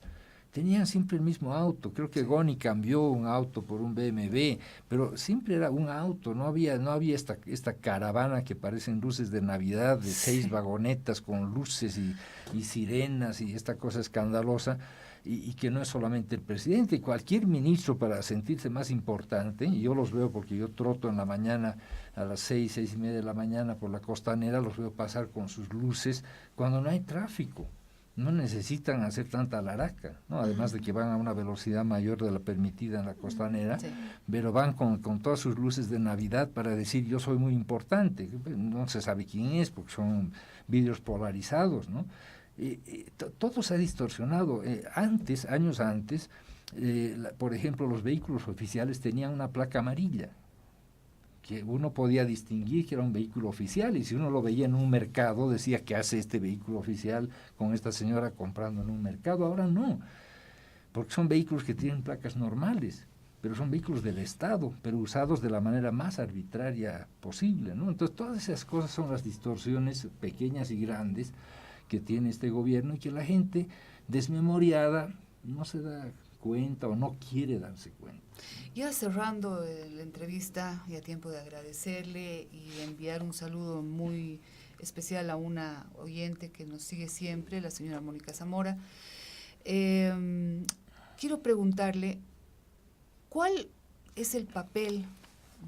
tenían siempre el mismo auto. Creo que Goni cambió un auto por un BMW, pero siempre era un auto, no había esta caravana que parecen luces de Navidad, de 6 vagonetas con luces y sirenas y esta cosa escandalosa, y que no es solamente el presidente, cualquier ministro, para sentirse más importante, y yo los veo porque yo troto en la mañana a las 6:30 de la mañana por la Costanera, los veo pasar con sus luces cuando no hay tráfico, no necesitan hacer tanta laraca, ¿no? Además de que van a una velocidad mayor de la permitida en la costanera, sí, pero van con todas sus luces de Navidad para decir yo soy muy importante. No se sabe quién es porque son vídeos polarizados, ¿no? Todo se ha distorsionado. Años antes, por ejemplo, los vehículos oficiales tenían una placa amarilla, que uno podía distinguir que era un vehículo oficial, y si uno lo veía en un mercado, decía, ¿qué hace este vehículo oficial con esta señora comprando en un mercado? Ahora no, porque son vehículos que tienen placas normales, pero son vehículos del Estado, pero usados de la manera más arbitraria posible, ¿no? Entonces, todas esas cosas son las distorsiones pequeñas y grandes que tiene este gobierno y que la gente desmemoriada no se da cuenta o no quiere darse cuenta. Ya cerrando la entrevista, ya tiempo de agradecerle y enviar un saludo muy especial a una oyente que nos sigue siempre, la señora Mónica Zamora. Quiero preguntarle, ¿cuál es el papel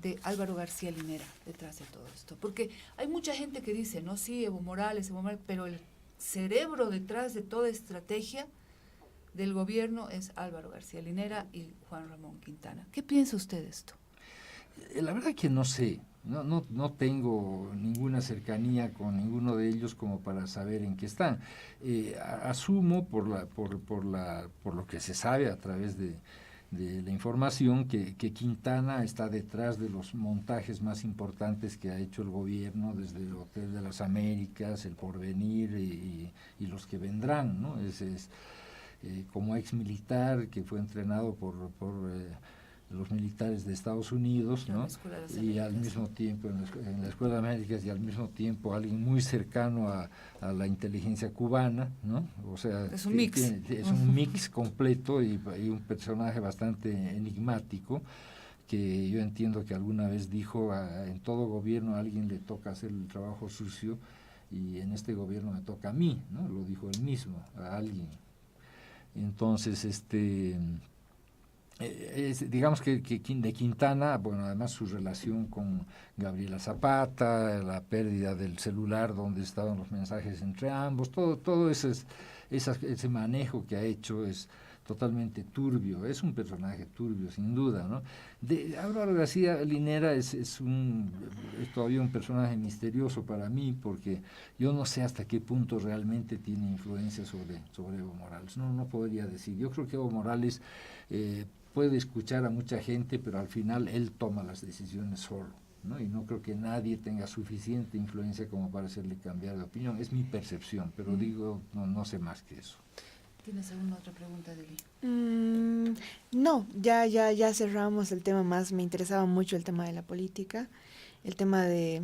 de Álvaro García Linera detrás de todo esto? Porque hay mucha gente que dice, no, sí, Evo Morales, pero el cerebro detrás de toda estrategia del gobierno es Álvaro García Linera y Juan Ramón Quintana. ¿Qué piensa usted de esto? La verdad que no sé, no tengo ninguna cercanía con ninguno de ellos como para saber en qué están. Asumo por lo que se sabe a través de la información que Quintana está detrás de los montajes más importantes que ha hecho el gobierno, desde el Hotel de las Américas, el Porvenir y los que vendrán, ¿no? Como ex militar que fue entrenado por los militares de Estados Unidos, ¿no? Y al mismo tiempo en la Escuela de Américas, y al mismo tiempo alguien muy cercano a la inteligencia cubana, ¿no? O sea, es un mix. Es un mix completo y un personaje bastante enigmático, que yo entiendo que alguna vez dijo, en todo gobierno a alguien le toca hacer el trabajo sucio y en este gobierno me toca a mí, ¿no? Lo dijo él mismo, a alguien. Entonces, digamos que de Quintana, bueno, además su relación con Gabriela Zapata, la pérdida del celular donde estaban los mensajes entre ambos, todo ese manejo que ha hecho es totalmente turbio, es un personaje turbio, sin duda, ¿no? Álvaro García Linera es todavía un personaje misterioso para mí, porque yo no sé hasta qué punto realmente tiene influencia sobre Evo Morales, no podría decir. Yo creo que Evo Morales puede escuchar a mucha gente, pero al final él toma las decisiones solo, ¿no? Y no creo que nadie tenga suficiente influencia como para hacerle cambiar de opinión, es mi percepción, pero digo, no sé más que eso. ¿Tienes alguna otra pregunta, Deli? No, ya cerramos el tema más. Me interesaba mucho el tema de la política, el tema de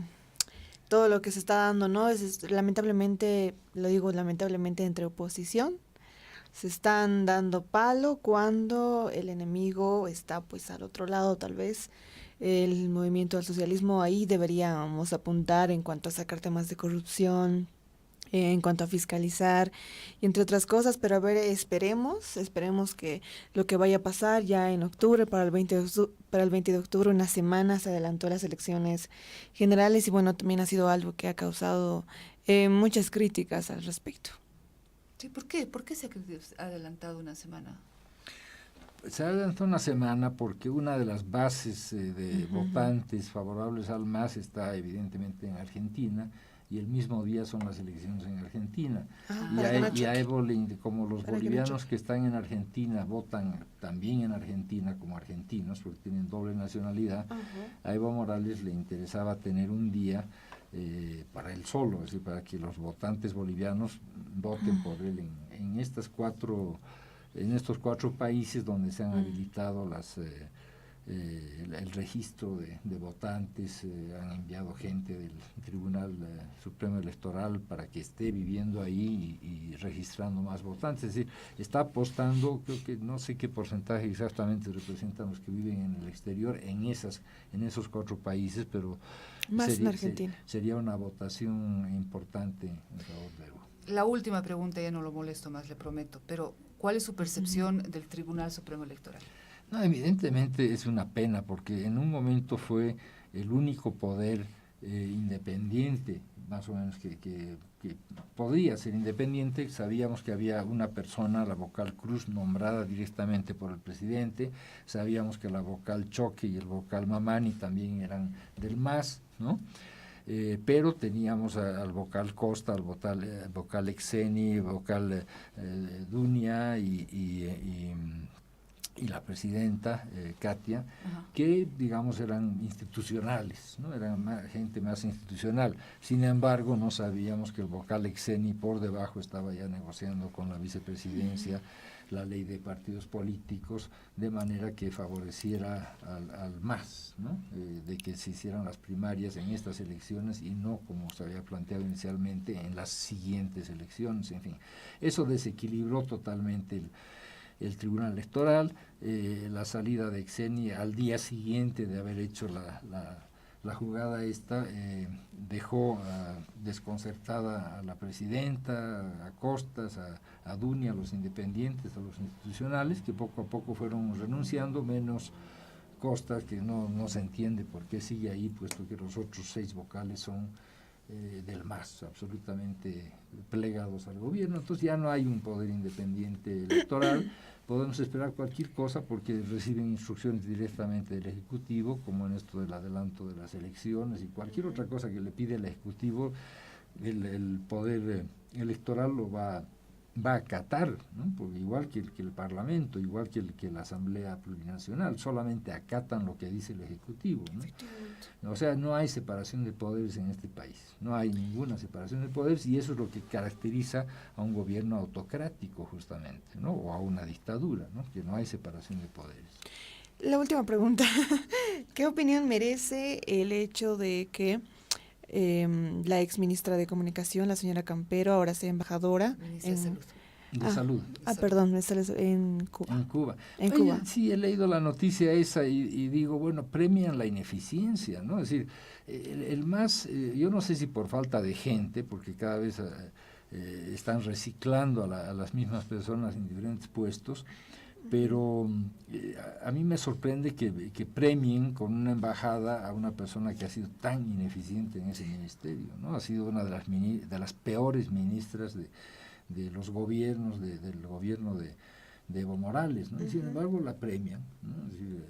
todo lo que se está dando, ¿no? Lamentablemente, lo digo lamentablemente, entre oposición. Se están dando palo cuando el enemigo está pues al otro lado, tal vez. El movimiento del socialismo, ahí deberíamos apuntar en cuanto a sacar temas de corrupción, en cuanto a fiscalizar y entre otras cosas, pero a ver, esperemos que lo que vaya a pasar ya en octubre, para el 20 de octubre, una semana se adelantó las elecciones generales y bueno, también ha sido algo que ha causado muchas críticas al respecto. Sí, ¿por qué? ¿Por qué se ha adelantado una semana? Se adelantó una semana porque una de las bases de votantes favorables al MAS está evidentemente en Argentina, y el mismo día son las elecciones en Argentina. Y a Evo, como los bolivianos que están en Argentina votan también en Argentina como argentinos, porque tienen doble nacionalidad, a Evo Morales le interesaba tener un día para él solo, es decir, para que los votantes bolivianos voten por él en estos cuatro países donde se han habilitado el registro de votantes. Han enviado gente del Tribunal Supremo Electoral para que esté viviendo ahí y registrando más votantes. Es decir, está apostando, creo que no sé qué porcentaje exactamente representan los que viven en el exterior en esos 4 países, pero más en Argentina. Sería una votación importante en favor de Evo. La última pregunta, ya no lo molesto más, le prometo, pero ¿cuál es su percepción del Tribunal Supremo Electoral? No, evidentemente es una pena, porque en un momento fue el único poder independiente, más o menos, que que podía ser independiente. Sabíamos que había una persona, la vocal Cruz, nombrada directamente por el presidente. Sabíamos que la vocal Choque y el vocal Mamani también eran del MAS, ¿no? Pero teníamos al vocal Costa, al vocal Exeni, vocal Dunia y la presidenta Katia, que digamos eran institucionales, ¿no? Eran gente más institucional. Sin embargo, no sabíamos que el vocal Exeni por debajo estaba ya negociando con la vicepresidencia la ley de partidos políticos, de manera que favoreciera al MAS, ¿no? De que se hicieran las primarias en estas elecciones y no como se había planteado inicialmente en las siguientes elecciones. En fin, eso desequilibró totalmente el Tribunal Electoral. La salida de Exeni al día siguiente de haber hecho la jugada esta dejó desconcertada a la presidenta, a Costas, a Dunia, a los independientes, a los institucionales, que poco a poco fueron renunciando, menos Costas, que no se entiende por qué sigue ahí, puesto que los otros 6 vocales son del MAS, absolutamente plegados al gobierno. Entonces ya no hay un poder independiente electoral. Podemos esperar cualquier cosa porque reciben instrucciones directamente del Ejecutivo, como en esto del adelanto de las elecciones y cualquier otra cosa que le pide el Ejecutivo, el poder electoral lo va a acatar, ¿no? Porque igual que el Parlamento, igual que la Asamblea Plurinacional, solamente acatan lo que dice el Ejecutivo, ¿no? O sea, no hay separación de poderes en este país, no hay ninguna separación de poderes, y eso es lo que caracteriza a un gobierno autocrático justamente, ¿no? O a una dictadura, ¿no? Que no hay separación de poderes. La última pregunta, ¿qué opinión merece el hecho de que la ex ministra de Comunicación, la señora Campero, ahora sea embajadora de Salud? Perdón, en Cuba. En Cuba. Sí, he leído la noticia esa y digo, bueno, premian la ineficiencia, ¿no? Es decir, el MAS, yo no sé si por falta de gente, porque cada vez están reciclando a las mismas personas en diferentes puestos, pero a mí me sorprende que premien con una embajada a una persona que ha sido tan ineficiente en ese ministerio, ¿no? Ha sido una de las peores ministras de los gobiernos, del gobierno de Evo Morales, ¿no? Y sin embargo la premian, ¿no? Es decir,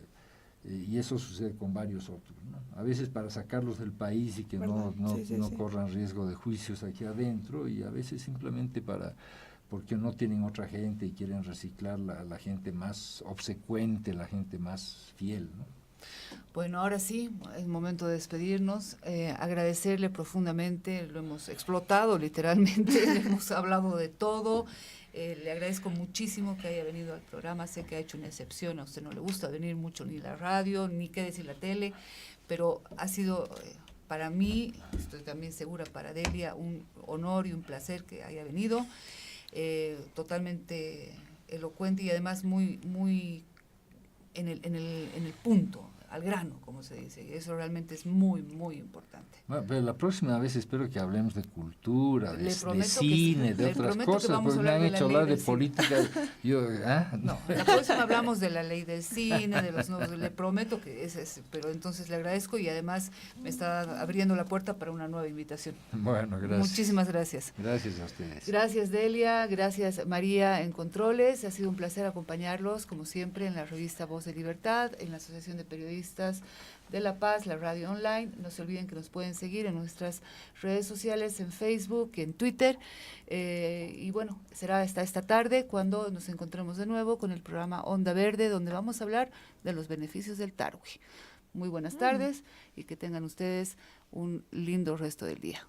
y eso sucede con varios otros, ¿no? A veces para sacarlos del país y que no corran riesgo de juicios aquí adentro, y a veces simplemente porque no tienen otra gente y quieren reciclar la gente más obsecuente, la gente más fiel, ¿no? Bueno, ahora sí, es momento de despedirnos, agradecerle profundamente, lo hemos explotado literalmente, le hemos hablado de todo, le agradezco muchísimo que haya venido al programa, sé que ha hecho una excepción, a usted no le gusta venir mucho ni la radio, ni qué decir la tele, pero ha sido para mí, estoy también segura para Delia, un honor y un placer que haya venido. Totalmente elocuente y además muy en el punto, al grano, como se dice. Eso realmente es muy, muy importante. Bueno, pero la próxima vez espero que hablemos de cultura, de cine, de otras cosas, porque me han hecho hablar de política. No, la próxima hablamos de la ley del cine, de los nuevos, le prometo que pero entonces le agradezco y además me está abriendo la puerta para una nueva invitación. Bueno, gracias. Muchísimas gracias. Gracias a ustedes. Gracias Delia, gracias María en Controles, ha sido un placer acompañarlos como siempre en la revista Voz de Libertad, en la Asociación de Periodistas de La Paz, la radio online. No se olviden que nos pueden seguir en nuestras redes sociales, en Facebook, en Twitter, y bueno, será hasta esta tarde cuando nos encontremos de nuevo con el programa Onda Verde, donde vamos a hablar de los beneficios del Tarwi. Muy buenas tardes y que tengan ustedes un lindo resto del día.